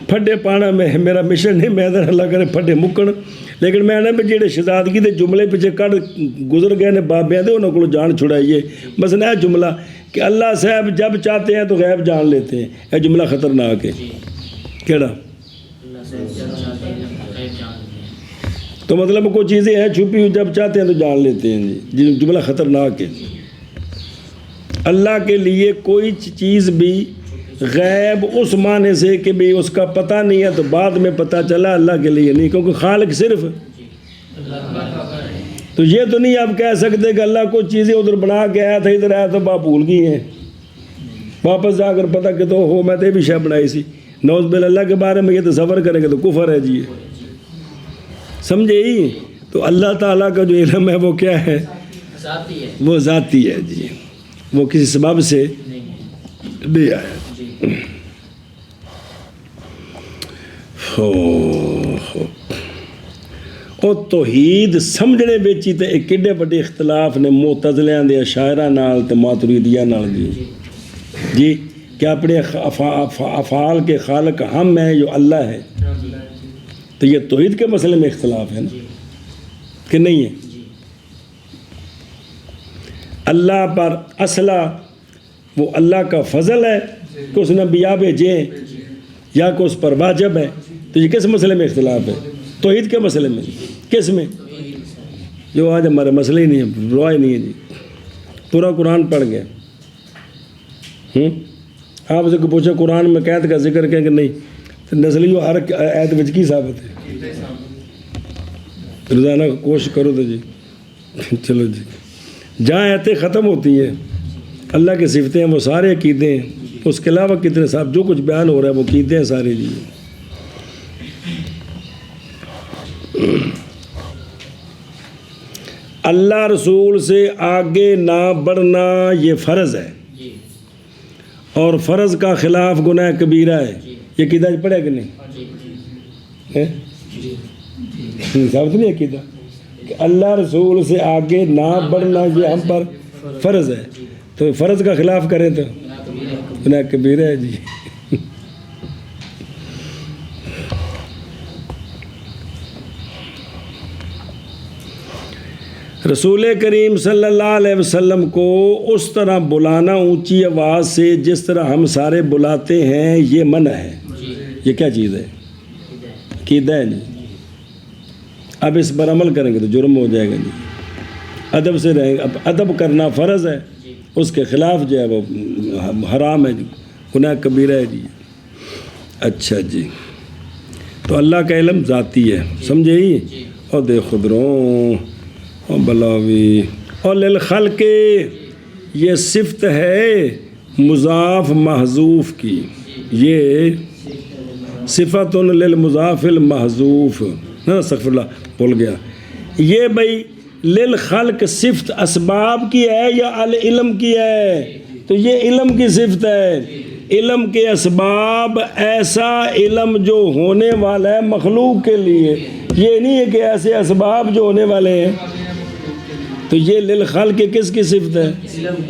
پھڈے پانا میں میرا مشن نہیں، میں اللہ کرے پھڈے مکن، لیکن میں نے بھی جڑے شہزادگی دے جملے پیچھے کڑ گزر گئے نے بابیاں دے انہوں کو جان چھڑائیے، بس نہ جملہ کہ اللہ صاحب جب چاہتے ہیں تو غیب جان لیتے ہیں، یہ جملہ خطرناک ہے۔ کیڑا؟ تو مطلب کوئی چیزیں ہیں چھپی ہوئی، جب چاہتے ہیں تو جان لیتے ہیں جی، جملہ خطرناک ہے۔ اللہ کے لیے کوئی چیز بھی غیب اس معنی سے کہ بھی اس کا پتہ نہیں ہے تو بعد میں پتہ چلا، اللہ کے لیے نہیں، کیونکہ خالق صرف، تو یہ تو نہیں آپ کہہ سکتے کہ اللہ کوئی چیزیں ادھر بنا کے آیا تھا ادھر آیا تو آپ بھول گئی ہیں، واپس جا کر پتہ کہ تو ہو میں تو یہ بھی شے بنائی سی، نعوذ باللہ اللہ کے بارے میں یہ تصور کریں گے تو کفر ہے جی، سمجھے ہی؟ تو اللہ تعالیٰ کا جو علم ہے وہ کیا ہے؟ ذاتی ہے، وہ ذاتی ہے جی، وہ کسی سبب سے نہیں آیا۔ اور توحید سمجھنے بیچی تے ایک کڈے بڑے اختلاف نے معتزلیاں دے اشاعرہ نال تے ماتریدیہ نال جی کہ اپنے افعال کے خالق ہم ہیں جو اللہ ہے، تو یہ توحید کے مسئلے میں اختلاف ہے نا کہ نہیں ہے؟ اللہ پر اصلہ وہ اللہ کا فضل ہے کہ اس نے انبیاء بھیجے ہیں یا کہ اس پر واجب ہے، تو یہ کس مسئلے میں اختلاف ہے؟ توحید کے مسئلے میں، کس میں؟ جو آج ہمارے مسئلے ہی نہیں ہے، روائے نہیں ہے جی، پورا قرآن پڑھ گئے، آپ سے کو پوچھے قرآن میں قید کا ذکر کہیں کہ نہیں، تو نسلیوں ہر ایت وچ کی ثابت ہے؟ روزانہ کوشش کرو تو جی چلو جی جہاں ایتیں ختم ہوتی ہیں اللہ کی صفتیں ہیں وہ سارے عقیدے ہیں، اس کے علاوہ کتنے صاحب جو کچھ بیان ہو رہا ہے وہ عقیدے ہیں سارے جی۔ اللہ رسول سے آگے نہ بڑھنا یہ فرض ہے، اور فرض کا خلاف گناہ کبیرہ ہے۔ یہ عقیدہ پڑھے کہ نہیں؟ ثابت نہیں عقیدہ کہ اللہ رسول سے آگے نہ بڑھنا یہ ہم پر فرض ہے، تو فرض کا خلاف کریں تو گناہ کبیرہ ہے جی۔ رسول کریم صلی اللہ علیہ وسلم کو اس طرح بلانا اونچی آواز سے جس طرح ہم سارے بلاتے ہیں یہ منع ہے۔ یہ کیا چیز ہے؟ عقیدہ ہے جی۔ اب اس پر عمل کریں گے تو جرم ہو جائے گا جی، ادب سے رہیں گے۔ اب ادب کرنا فرض ہے، اس کے خلاف جو ہے وہ حرام ہے جی، گناہ کبیرہ ہے جی۔ اچھا جی، تو اللہ کا علم ذاتی ہے، سمجھے ہی؟ اور دے خدروں اور بلاوی اور للخلق یہ صفت ہے مضاف محذوف کی، یہ صفت للمضاف المحذوف، استغفر اللہ بول گیا۔ یہ بھائی للخلق صفت اسباب کی ہے یا العلم کی ہے؟ تو یہ علم کی صفت ہے۔ علم کے اسباب ایسا علم جو ہونے والا ہے مخلوق کے لیے، یہ نہیں ہے کہ ایسے اسباب جو ہونے والے ہیں۔ تو یہ للخلق کس کی صفت ہے؟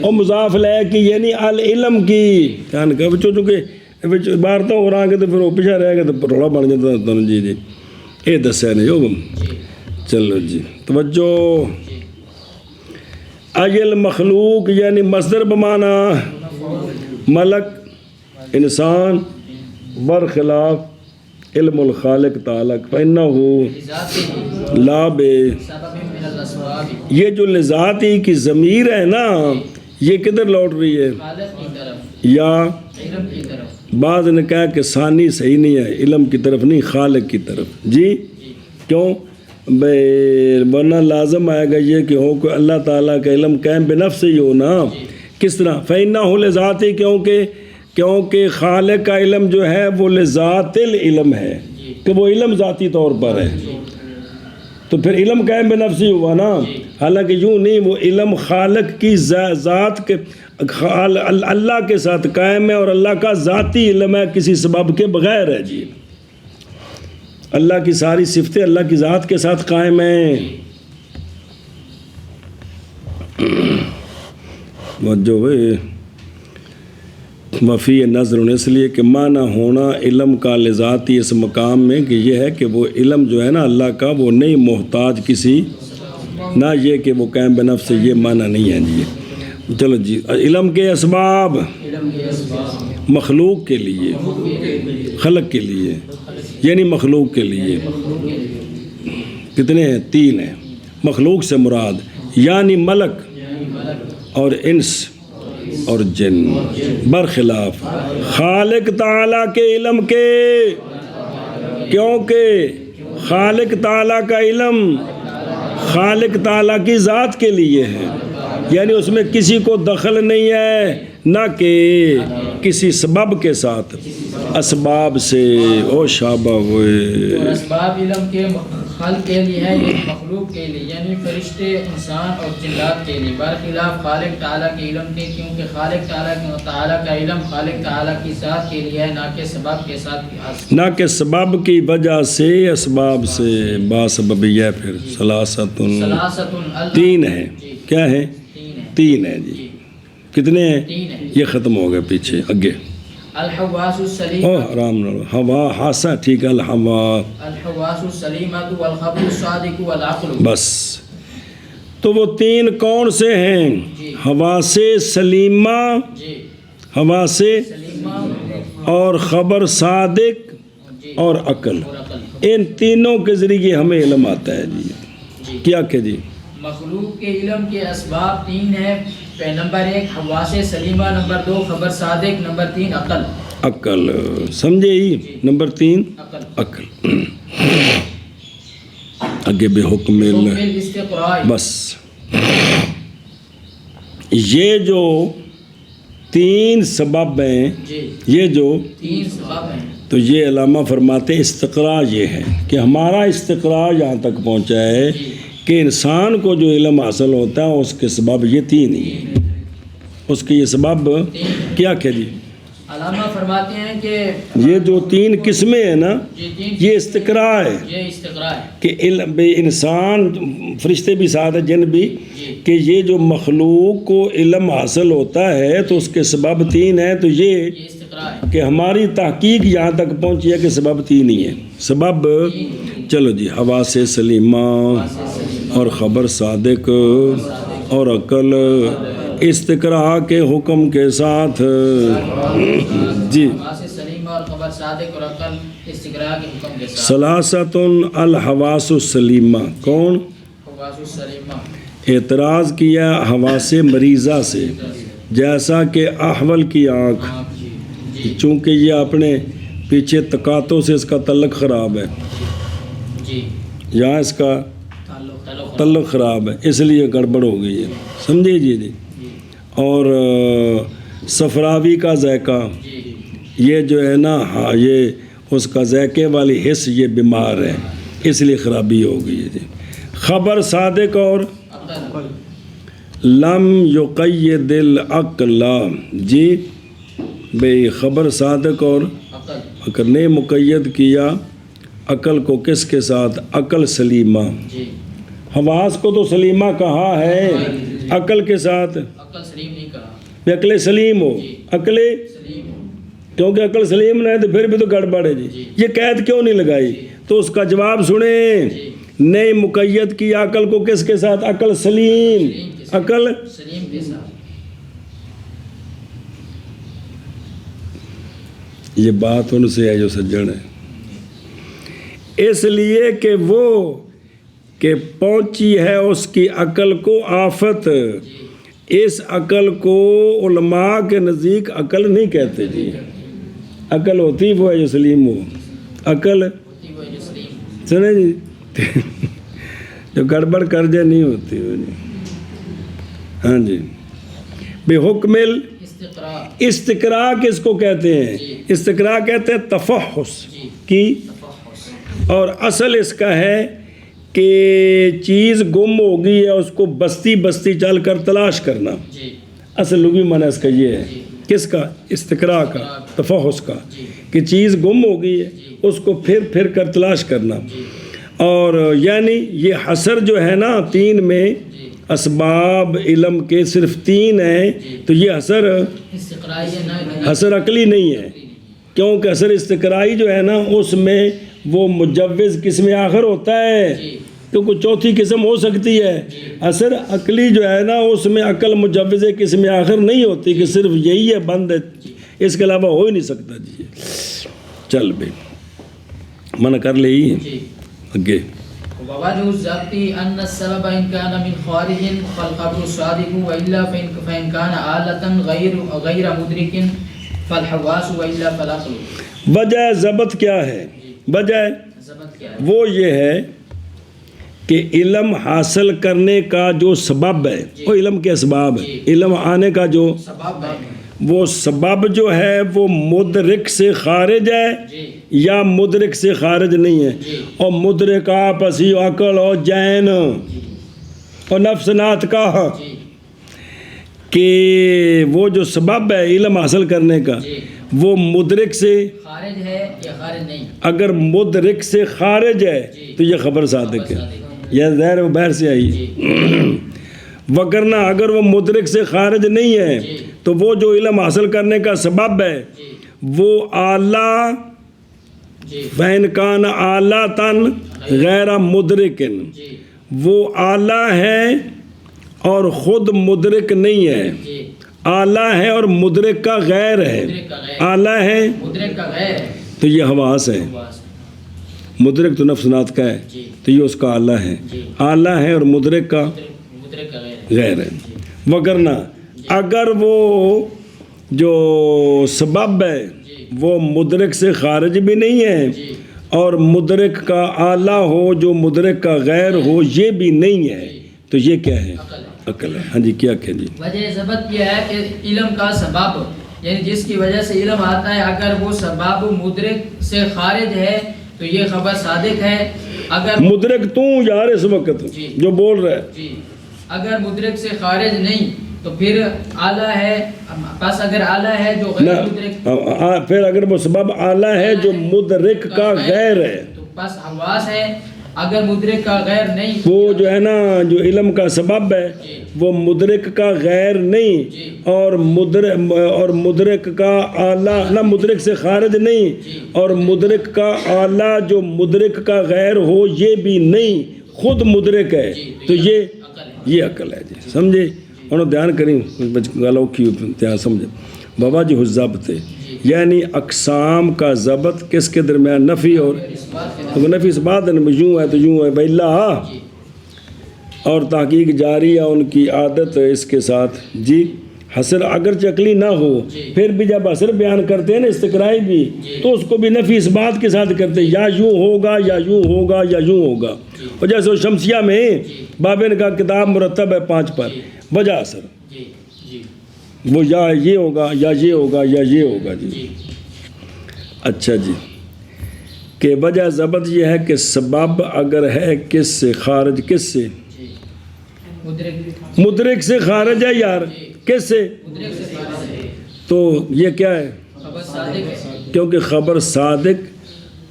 اور مضاف لے کی یعنی العلم کی۔ کہاں کہ بچوں چونکہ عبارتیں ہو رہا کہ تو پھر وہ پیچھے رہے گا تو روڑا بن جاتا ہے۔ جی جی یہ دسیا نہیں ہو چلو جی توجہ۔ اجل مخلوق یعنی مصدر بمانا ملک انسان برخلاف علم الخالق تعلق فإنه لا بے، یہ جو لذاتی کی ضمیر ہے نا یہ کدھر لوٹ رہی ہے؟ یا بعض نے کہا کہ ثانی صحیح نہیں ہے، علم کی طرف نہیں خالق کی طرف جی۔ کیوں؟ ورنہ لازم آئے گا یہ کہ ہو کہ اللہ تعالیٰ کا علم قائم بنفس ہی ہو نا۔ کس طرح؟ فإنہ لذاتی، کیونکہ خالق کا علم جو ہے وہ لذات العلم ہے کہ وہ علم ذاتی طور پر ہے، تو پھر علم قائم بنفس ہی ہوا نا۔ حالانکہ یوں نہیں، وہ علم خالق کی ذات کے اللہ کے ساتھ قائم ہے، اور اللہ کا ذاتی علم ہے کسی سبب کے بغیر ہے جی۔ اللہ کی ساری صفتیں اللہ کی ذات کے ساتھ قائم ہیں۔ جو وفی نظر اس لیے کہ معنی ہونا علم کا لذاتی اس مقام میں کہ یہ ہے کہ وہ علم جو ہے نا اللہ کا وہ نہیں محتاج کسی، نہ یہ کہ وہ قائم بنفس سے، یہ معنی نہیں ہے جی۔ چلو جی، علم کے اسباب مخلوق کے لیے، خلق کے لیے یعنی مخلوق کے لیے کتنے ہیں؟ 3 ہیں۔ مخلوق سے مراد یعنی ملک اور انس اور جن، برخلاف خالق تعالیٰ کے علم کے، کیونکہ خالق تعالیٰ کا علم خالق تعالیٰ کی ذات کے لیے ہے، یعنی اس میں کسی کو دخل نہیں ہے، نہ کہ کسی سبب کے ساتھ، اسباب سے۔ او شابہ ہوئے اسباب علم کے خلق کے لیے ہے، ایک مخلوق کے لیے یعنی فرشتے، انسان اور جنات کے لیے، برخلاف خالق تعالیٰ کے علم کے، کیونکہ خالق تعالیٰ کا علم خالق تعالیٰ کی ذات کے لیے ہے، نہ کہ سبب کے ساتھ، نہ کہ سبب کی وجہ سے، اسباب سے، باسببیہ۔ پھر ثلاثۃ 3 ہیں، کیا ہے؟ 3 ہیں جی۔ کتنے ہیں؟ یہ ختم ہو گئے پیچھے اگے۔ الحواس السلیمہ، آرام نہ ہوا حاسہ ٹھیک ہے، الحواس السلیمہ والخبر الصادق والعقل، بس۔ تو وہ 3 کون سے ہیں؟ حواس سلیمہ، حواس اور خبر صادق اور عقل، ان تینوں کے ذریعے ہمیں علم آتا ہے جی۔ کیا کہ جی مخلوق کے علم کے اسباب 3 ہیں، نمبر 1 حواس سلیمہ، نمبر 2 خبر صادق، نمبر 3 عقل۔ عقل. سمجھے ہی؟ نمبر 3 عقل. عقل. آگے بے حکم حکم الاستقراء. بس یہ جو 3 سبب ہیں، جی یہ جو 3 سبب ہیں. تو یہ علامہ فرماتے ہیں استقراء یہ ہے کہ ہمارا استقراء یہاں تک پہنچا ہے کہ انسان کو جو علم حاصل ہوتا ہے اس کے سبب یہ 3 ہی ہیں. اس کے یہ سبب کیا جی؟ علامہ فرماتے ہیں کہ یہ جو 3 قسمیں ہیں نا، یہ 3 یہ استقراء ہے یہ استقراء ہے. کہ علم بے انسان، فرشتے بھی ساتھ ہیں، جن بھی، جی کہ یہ جو مخلوق کو علم حاصل ہوتا ہے تو اس کے سبب 3 ہیں. تو یہ یہ استقراء ہے. کہ ہماری تحقیق یہاں تک پہنچی ہے کہ سبب 3 ہی ہیں. سبب چلو جی، حواس سلیمہ اور خبر صادق اور عقل استقراء کے حکم کے ساتھ. جی حواس سلیمہ اور خبر صادق اور عقل استقراء کے حکم کے ساتھ. ثلاثۃ الحواس السلیمہ. کون؟ حواس السلیمہ. اعتراض کیا حواس مریضہ سے، جیسا کہ احول کی آنکھ، جی چونکہ یہ اپنے پیچھے تقاطوں سے اس کا تعلق خراب ہے، جی یہاں اس کا تعلق خراب ہے، اس لیے گڑبڑ ہو گئی ہے. سمجھے جی؟ اور صفراوی کا ذائقہ، یہ جو ہے نا، ہاں یہ اس کا ذائقے والی حس یہ بیمار ہے، اس لیے خرابی ہو گئی ہے. جی خبر صادق اور لم یقید العقل. جی بھئی خبر صادق اور عقل نے مقید کیا عقل کو کس کے ساتھ؟ عقل سلیمہ. حواس کو تو سلیمہ کہا ہے، عقل کے ساتھ عقل سلیم نہیں کہا. عقل سلیم ہو، عقل سلیم کیونکہ عقل سلیم نہ ہے تو پھر بھی تو گڑبڑ ہے. جی یہ قید کیوں نہیں لگائی؟ تو اس کا جواب سنیں. نہیں مقید کیا عقل کو کس کے ساتھ؟ عقل سلیم. عقل سلیم کے ساتھ. یہ بات ان سے ہے جو سجن ہے، اس لیے کہ وہ کہ پہنچی ہے اس کی عقل کو آفت. اس عقل کو علماء کے نزدیک عقل نہیں کہتے. جی عقل ہوتی وہ ہے جو سلیم ہو. عقل ہوتی وہ جو سلیم. سنے جی، جو گڑبڑ کر جائے نہیں ہوتی وہ. جی ہاں جی. بے حکم استقراء. استقراء کس کو کہتے ہیں؟ استقراء کہتے ہیں تفحص کی، اور اصل اس کا ہے کہ چیز گم ہو گئی ہے اس کو بستی بستی چل کر تلاش کرنا. اصل لغوی معنی اس کا یہ ہے. کس کا؟ استقراء کا، تفحص کا، کہ چیز گم ہو گئی ہے اس کو پھر کر تلاش کرنا. اور یعنی یہ حصر جو ہے نا 3 میں، اسباب علم کے صرف 3 ہیں، تو یہ حصر عقلی نہیں ہے، کیونکہ حصر استقرائی جو ہے نا اس میں وہ مجوز قسم آخر ہوتا ہے، کیونکہ چوتھی قسم ہو سکتی ہے. حصر عقلی جو ہے نا اس میں عقل مجوز قسم آخر نہیں ہوتی کہ صرف یہی ہے بند ہے، اس کے علاوہ ہو ہی نہیں سکتا. جی چل بھائی منع کر لے ہی اگے. ووجه الضبط أن السبب إن كان من خارج فالخبر الصادق وإلا فإن كان آلة غير مدرك فالحواس وإلا فالعقل. وجہ ضبط کیا ہے؟ وجہ ضبط کیا ہے؟ وہ یہ ہے کہ علم حاصل کرنے کا جو سبب ہے، وہ علم کے اسباب ہے، علم آنے کا جو سبب ہے، وہ سبب جو ہے وہ مدرک سے خارج ہے یا مدرک سے خارج نہیں ہے. اور مدرک آپسی عقل اور جین اور نفس نات کا، کہ وہ جو سبب ہے علم حاصل کرنے کا وہ مدرک سے خارج ہے یا خارج نہیں. اگر مدرک سے خارج ہے تو یہ خبر صادق ہے، یہ ظاہر و باہر سے آئی. وگرنہ اگر وہ مدرک سے خارج نہیں ہے تو وہ جو علم حاصل کرنے کا سبب ہے وہ اعلیٰ فَإِنْ كَانَ آلَةً غیر مدرکن، وہ اعلیٰ ہے اور خود مدرک نہیں ہے. اعلیٰ ہے اور مدرک کا غیر ہے. اعلیٰ ہے مدرک کا غیر ہے تو یہ حواس ہے، مدرک تو نفس نات کا ہے تو یہ اس کا اعلیٰ ہے. اعلیٰ ہے اور مدرک کا غیر ہے. وگرنہ اگر وہ جو سبب ہے وہ مدرک سے خارج بھی نہیں ہے جی اور مدرک کا اعلیٰ ہو جو مدرک کا غیر ہو یہ بھی نہیں ہے، تو یہ کیا ہے؟ عقل ہے۔ عقل ہے۔ ہاں جی کیا کہ جی وجہ ضبط یہ ہے کہ علم کا سبب یعنی جس کی وجہ سے علم آتا ہے، اگر وہ سبب مدرک سے خارج ہے تو یہ خبر صادق ہے، اگر مدرک تو یار اس وقت جی۔ جو بول رہا ہے جی اگر مدرک سے خارج نہیں تو پھر اعلیٰ ہے، بس اگر اعلیٰ ہے جو غیر مدرک نہ پھر اگر وہ سبب اعلیٰ ہے جو مدرک کا غیر ہے تو بس حواس ہے، اگر مدرک کا غیر نہیں وہ جو ہے نا جو علم کا سبب ہے جی وہ مدرک کا غیر نہیں جی اور مدرک کا اعلیٰ نہ مدرک سے خارج نہیں جی اور مدرک کا اعلیٰ جو مدرک کا غیر ہو یہ بھی نہیں، خود مدرک ہے، تو یہ عقل ہے۔ یہ عقل ہے جی سمجھے انہوں دھیان کریں گل اوکھی دھیان سمجھے بابا جی ضبط یعنی اقسام کا ضبط کس کے درمیان نفی اور اس بات کے نفی اس بات یوں ہے تو یوں ہے بھائی اللہ جی اور تحقیق جاری ہے ان کی عادت اس کے ساتھ جی حسر اگرچہ عقلی نہ ہو پھر بھی جب حسر بیان کرتے ہیں نا استقرائی بھی تو اس کو بھی نفی اس بات کے ساتھ کرتے ہیں یا یوں ہوگا یا یوں ہوگا یا یوں ہوگا، اور جیسے وہ شمسیہ میں بابے نے کہا کتاب مرتب ہے 5 پر وجہ اثر جی جی وہ یا یہ ہوگا یا یہ ہوگا یا یہ ہوگا جی اچھا جی کہ وجہ ضبط یہ ہے کہ سبب اگر ہے کس سے خارج کس سے جی مدرک مدرک سے خارج ہے یار کس سے مدرک سے خارج ہے تو یہ کیا ہے خبر صادق ہے کیونکہ خبر صادق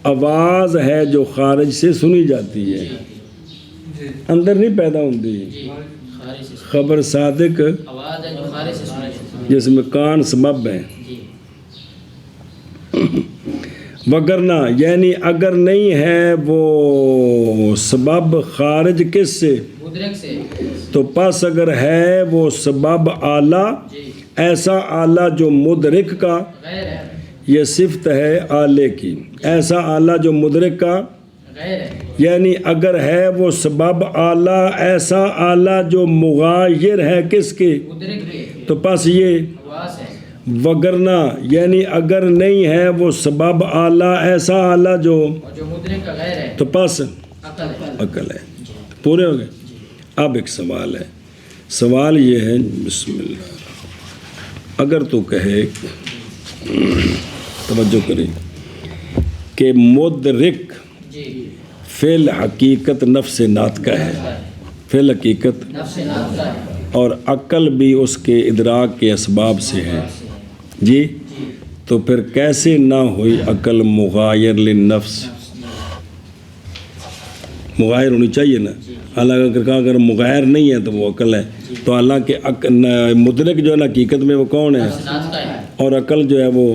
آواز ہے جو خارج سے سنی جاتی ہے اندر نہیں پیدا ہوتی جی خارج سے خبر صادق آواز ہے جو خارج سے سنائی جاتی جس میں کان سبب ہے ہے جی وگرنہ یعنی اگر نہیں ہے وہ سبب خارج کس سے مدرک سے تو پس اگر ہے وہ سبب اعلیٰ جی ایسا اعلیٰ جو مدرک کا غیر ہے یہ صفت ہے اعلیٰ کی ایسا اعلیٰ جو مدرک کا غیر ہے یعنی اگر ہے وہ سبب اعلیٰ ایسا اعلیٰ جو مغایر ہے کس کے مدرک کے تو پس یہ حواس ہے وگرنہ یعنی اگر نہیں ہے وہ سبب اعلیٰ ایسا اعلیٰ جو اور جو مدرک کا غیر ہے تو پس عقل ہے عقل ہے پورے ہو گئے اب ایک سوال ہے سوال یہ ہے بسم اللہ اگر تو کہے توجہ کریں کہ مدرک جی فی الحقیقت نفس ناطقہ ہے فی الحقیقت نفس ناطقہ ہے اور عقل بھی اس کے ادراک کے اسباب سے ہے جی تو پھر کیسے نہ ہوئی عقل مغایر للنفس مغایر ہونی چاہیے نا حالانکہ اگر مغایر نہیں ہے تو وہ عقل ہے تو حالانکہ مدرک جو ہے نا حقیقت میں وہ کون ہے ناطقہ ہے اور عقل جو ہے وہ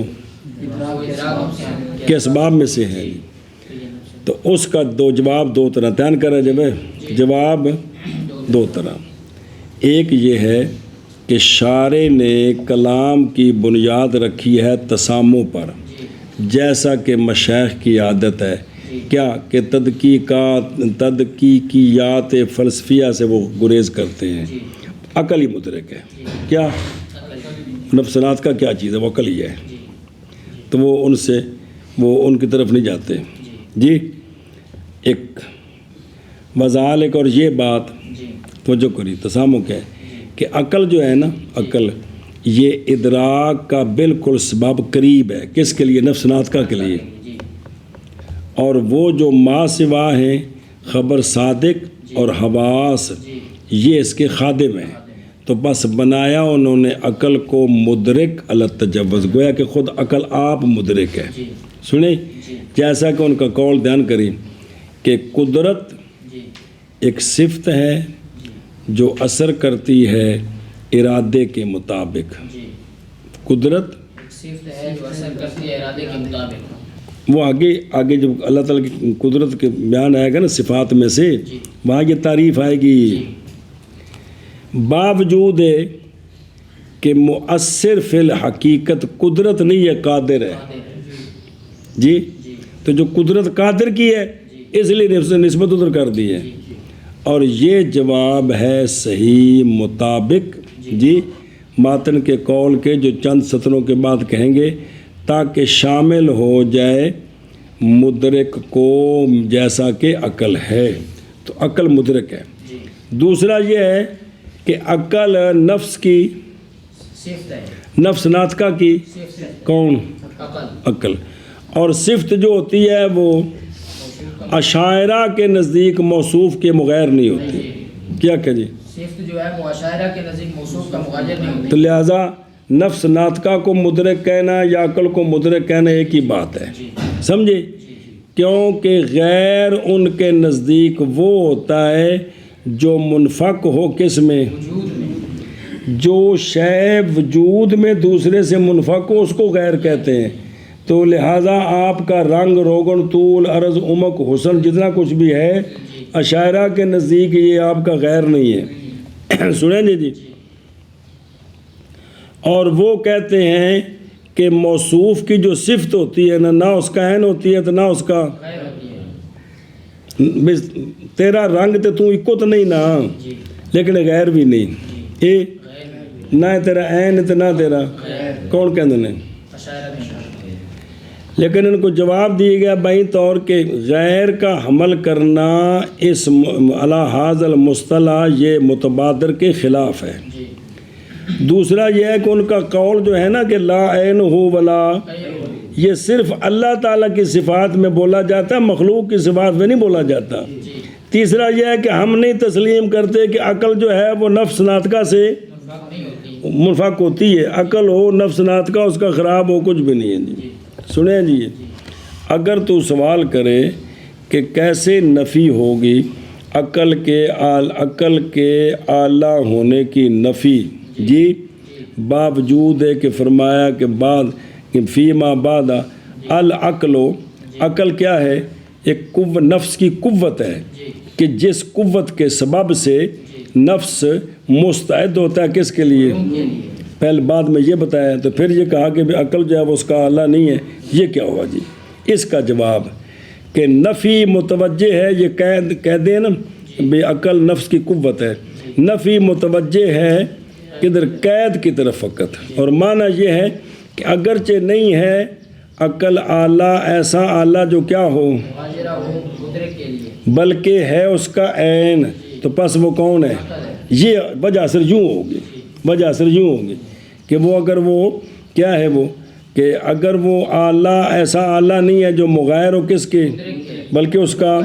ادراک سے کے اسباب میں سے ہے تو اس کا جواب دو طرح تعین کرا جب جواب دو طرح ایک یہ ہے کہ شارع نے کلام کی بنیاد رکھی ہے تساموں پر جیسا کہ مشائخ کی عادت ہے کیا کہ تدقیقیات فلسفیہ سے وہ گریز کرتے ہیں عقل ہی مدرک ہے کیا نفسانات کا کیا چیز ہے وہ عقل ہی ہے تو وہ ان کی طرف نہیں جاتے جی ایک وذالک اور یہ بات توجہ کری تسامو کیا ہے کہ عقل جو ہے نا عقل یہ ادراک کا بالکل سبب قریب ہے کس کے لیے نفس ناطقہ کے لیے اور وہ جو ما سوا ہیں خبر صادق اور حواس یہ اس کے خادم ہیں تو بس بنایا انہوں نے عقل کو مدرک التجوز گویا کہ خود عقل آپ مدرک ہے سنیں جیسا کہ ان کا قول دھیان کریں کہ قدرت ایک صفت ہے جو اثر کرتی ہے ارادے کے مطابق قدرت صفت ہے جو اثر کرتی ہے ارادے کے مطابق وہ آگے جب اللہ تعالیٰ کی قدرت کے بیان آئے گا نا صفات میں سے وہاں یہ تعریف آئے گی باوجود ہے کہ مؤثر فی الحقیقت قدرت نہیں ہے قادر ہے جی تو جو قدرت قادر کی ہے اس لیے نسبت ادھر کر دی ہے اور یہ جواب ہے صحیح مطابق جی ماتن کے قول کے جو چند سطروں کے بعد کہیں گے تاکہ شامل ہو جائے مدرک کو جیسا کہ عقل ہے، تو عقل مدرک ہے۔ دوسرا یہ ہے کہ عقل نفس کی صفت ہے، نفس ناطقہ کی صفت ہے کون؟ عقل، عقل۔ اور صفت جو ہوتی ہے وہ اشاعرہ کے نزدیک موصوف کے مغیر نہیں ہوتی۔ کیا کہ جی؟ صفت جو ہے وہ اشاعرہ کے نزدیک موصوف کا مغایر نہیں ہوتی۔ تو لہٰذا نفس ناطقہ کو مدرک کہنا یا عقل کو مدرک کہنا ایک ہی بات ہے، سمجھے؟ کیونکہ غیر ان کے نزدیک وہ ہوتا ہے جو منفک ہو کس میں؟ وجود میں، جو شے وجود میں دوسرے سے منفک ہو اس کو غیر کہتے ہیں۔ تو لہٰذا آپ کا رنگ، روغن، طول، عرض، عمق، حسن جتنا کچھ بھی ہے اشاعرہ کے نزدیک یہ آپ کا غیر نہیں ہے۔ سنیں جی۔ اور وہ کہتے ہیں کہ موصوف کی جو صفت ہوتی ہے نہ اس کا عین ہوتی ہے تو نہ اس کا غیر ہوتی ہے۔ بس تیرا رنگ تو اکو تو نہیں نا، لیکن غیر بھی نہیں، یہ نہ تیرا عین تو نہ تیرا کون کہتے ہیں؟ اشاعرہ میں لیکن ان کو جواب دیے گیا بھائی طور کہ غیر کا حمل کرنا اس علی ھذا المصطلح یہ متبادر کے خلاف ہے۔ دوسرا یہ ہے کہ ان کا قول جو ہے نا کہ لا عین ہو ولا، یہ صرف اللہ تعالیٰ کی صفات میں بولا جاتا ہے، مخلوق کی صفات میں نہیں بولا جاتا۔ تیسرا یہ ہے کہ ہم نہیں تسلیم کرتے کہ عقل جو ہے وہ نفس ناطقہ سے منفک ہوتی ہے، عقل ہو نفس ناطقہ اس کا خراب ہو کچھ بھی نہیں ہے جی۔ سنیں جی، اگر تو سوال کرے کہ کیسے نفی ہوگی عقل کے اعلیٰ ہونے کی نفی جی، باوجود ہے کہ فرمایا کہ بعد فیما بعد العقل، عقل کیا ہے؟ ایک نفس کی قوت ہے کہ جس قوت کے سبب سے نفس مستعد ہوتا ہے کس کے لیے؟ پہلے بعد میں یہ بتایا، تو پھر یہ کہا کہ عقل جو ہے وہ اس کا اعلیٰ نہیں ہے، یہ کیا ہوا جی؟ اس کا جواب کہ نفی متوجہ ہے، یہ کہہ دیں نا بے عقل نفس کی قوت ہے، نفی متوجہ ہے کدھر؟ قید کی طرف فقط، اور معنی یہ ہے کہ اگرچہ نہیں ہے عقل اعلیٰ، ایسا اعلیٰ جو کیا ہو بلکہ ہے اس کا عین، تو پس وہ کون ہے؟ یہ وجہ اثر یوں ہوگی کہ وہ اگر وہ کیا ہے وہ کہ اگر وہ اعلیٰ ایسا اعلیٰ نہیں ہے جو مغیر ہو کس کے بلکہ اس کا،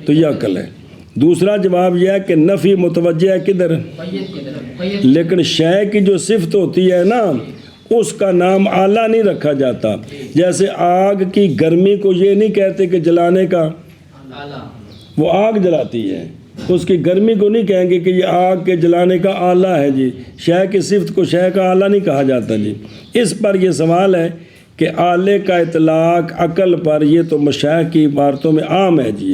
تو یہ عقل ہے۔ دوسرا جواب یہ ہے کہ نفی متوجہ ہے کدھر؟ لیکن شے کی جو صفت ہوتی ہے نا اس کا نام اعلیٰ نہیں رکھا جاتا۔ جیسے آگ کی گرمی کو یہ نہیں کہتے کہ جلانے کا، وہ آگ جلاتی ہے تو اس کی گرمی کو نہیں کہیں گے کہ یہ آگ کے جلانے کا اعلیٰ ہے جی، شے کی صفت کو شے کا اعلیٰ نہیں کہا جاتا جی۔ اس پر یہ سوال ہے کہ اعلیٰ کا اطلاق عقل پر یہ تو مشائخ کی عبارتوں میں عام ہے جی،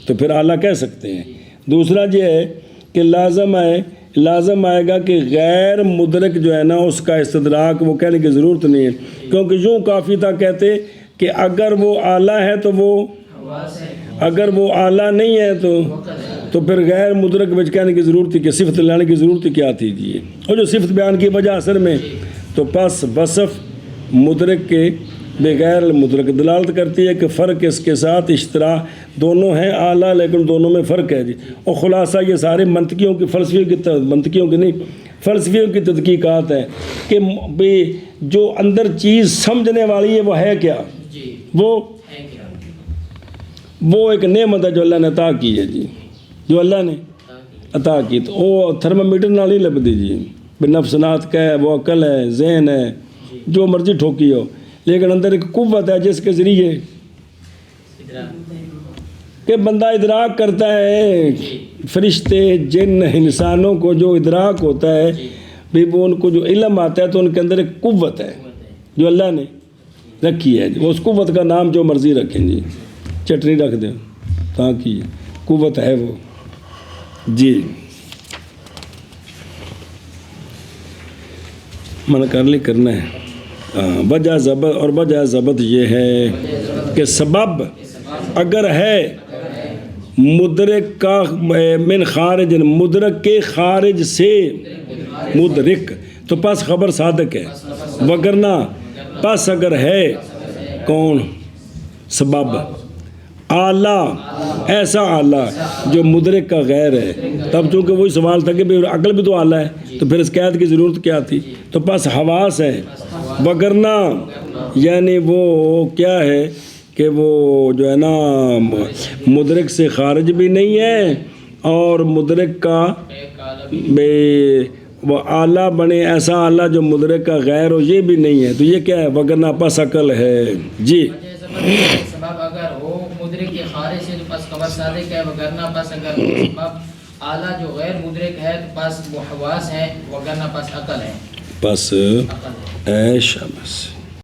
تو پھر اعلیٰ کہہ سکتے ہیں۔ دوسرا یہ ہے کہ لازم آئے گا کہ غیر مدرک جو ہے نا اس کا استدراک وہ کہنے کی ضرورت نہیں ہے، کیونکہ یوں کافی تھا کہتے کہ اگر وہ اعلیٰ ہے تو وہ، اگر وہ اعلیٰ نہیں ہے تو پھر غیر مدرک وجہ کہنے کی ضرورت تھی کہ صفت لانے کی ضرورت کیا تھی جی، اور جو صفت بیان کی وجہ اثر میں، تو پس وصف مدرک کے بغیر مدرک دلالت کرتی ہے کہ فرق اس کے ساتھ اشتراک، دونوں ہیں اعلیٰ لیکن دونوں میں فرق ہے جی۔ اور خلاصہ یہ سارے منطقیوں کی فلسفیوں کی تحقیقات ہیں کہ جو اندر چیز سمجھنے والی ہے وہ ہے کیا؟ وہ ایک نعمت ہے جو اللہ نے عطا کی ہے جی، جو اللہ نے عطا کی، تو وہ تھرمامیٹر نال نہیں لبدی جی، نفسنات کا ہے، وہ عقل ہے، ذہن ہے، جو مرضی ٹھوکی ہو، لیکن اندر ایک قوت ہے جس کے ذریعے کہ بندہ ادراک کرتا ہے، فرشتے جن انسانوں کو جو ادراک ہوتا ہے بھی وہ ان کو جو علم آتا ہے تو ان کے اندر ایک قوت ہے جو اللہ نے رکھی ہے، وہ اس قوت کا نام جو مرضی رکھیں جی، چٹنی رکھ دیں تاکہ قوت ہے وہ جی۔ من کر لی کرنا ہے وجہ ضبط، اور وجہ ضبط یہ ہے کہ سبب اگر ہے مدرک کا من خارج، مدرک کے خارج سے مدرک، تو پس خبر صادق ہے، وگرنہ پس اگر ہے کون سبب اعلیٰ ایسا اعلیٰ جو مدرک کا غیر ہے. تب چونکہ وہی سوال تھا کہ عقل بھی تو اعلیٰ ہے تو پھر اس قید کی ضرورت کیا تھی. تو پس حواس ہے وگرنہ یعنی وہ کیا ہے کہ وہ جو ہے نا مدرک سے خارج بھی نہیں ہے اور مدرک کا بے وہ اعلیٰ بنے ایسا اعلیٰ جو مدرک کا غیر ہو یہ بھی نہیں ہے. تو یہ کیا ہے وگرنہ پس عقل ہے. جی سبب اگر ہو مدرک کے خارج سے تو پس خبر صادق ہے وگرنہ پس اگر ہو سبب اعلیٰ جو غیر مدرک ہے تو پس وہ حواس ہے وگرنہ پس عقل ہے. پس عقل ہے. اے شاباش.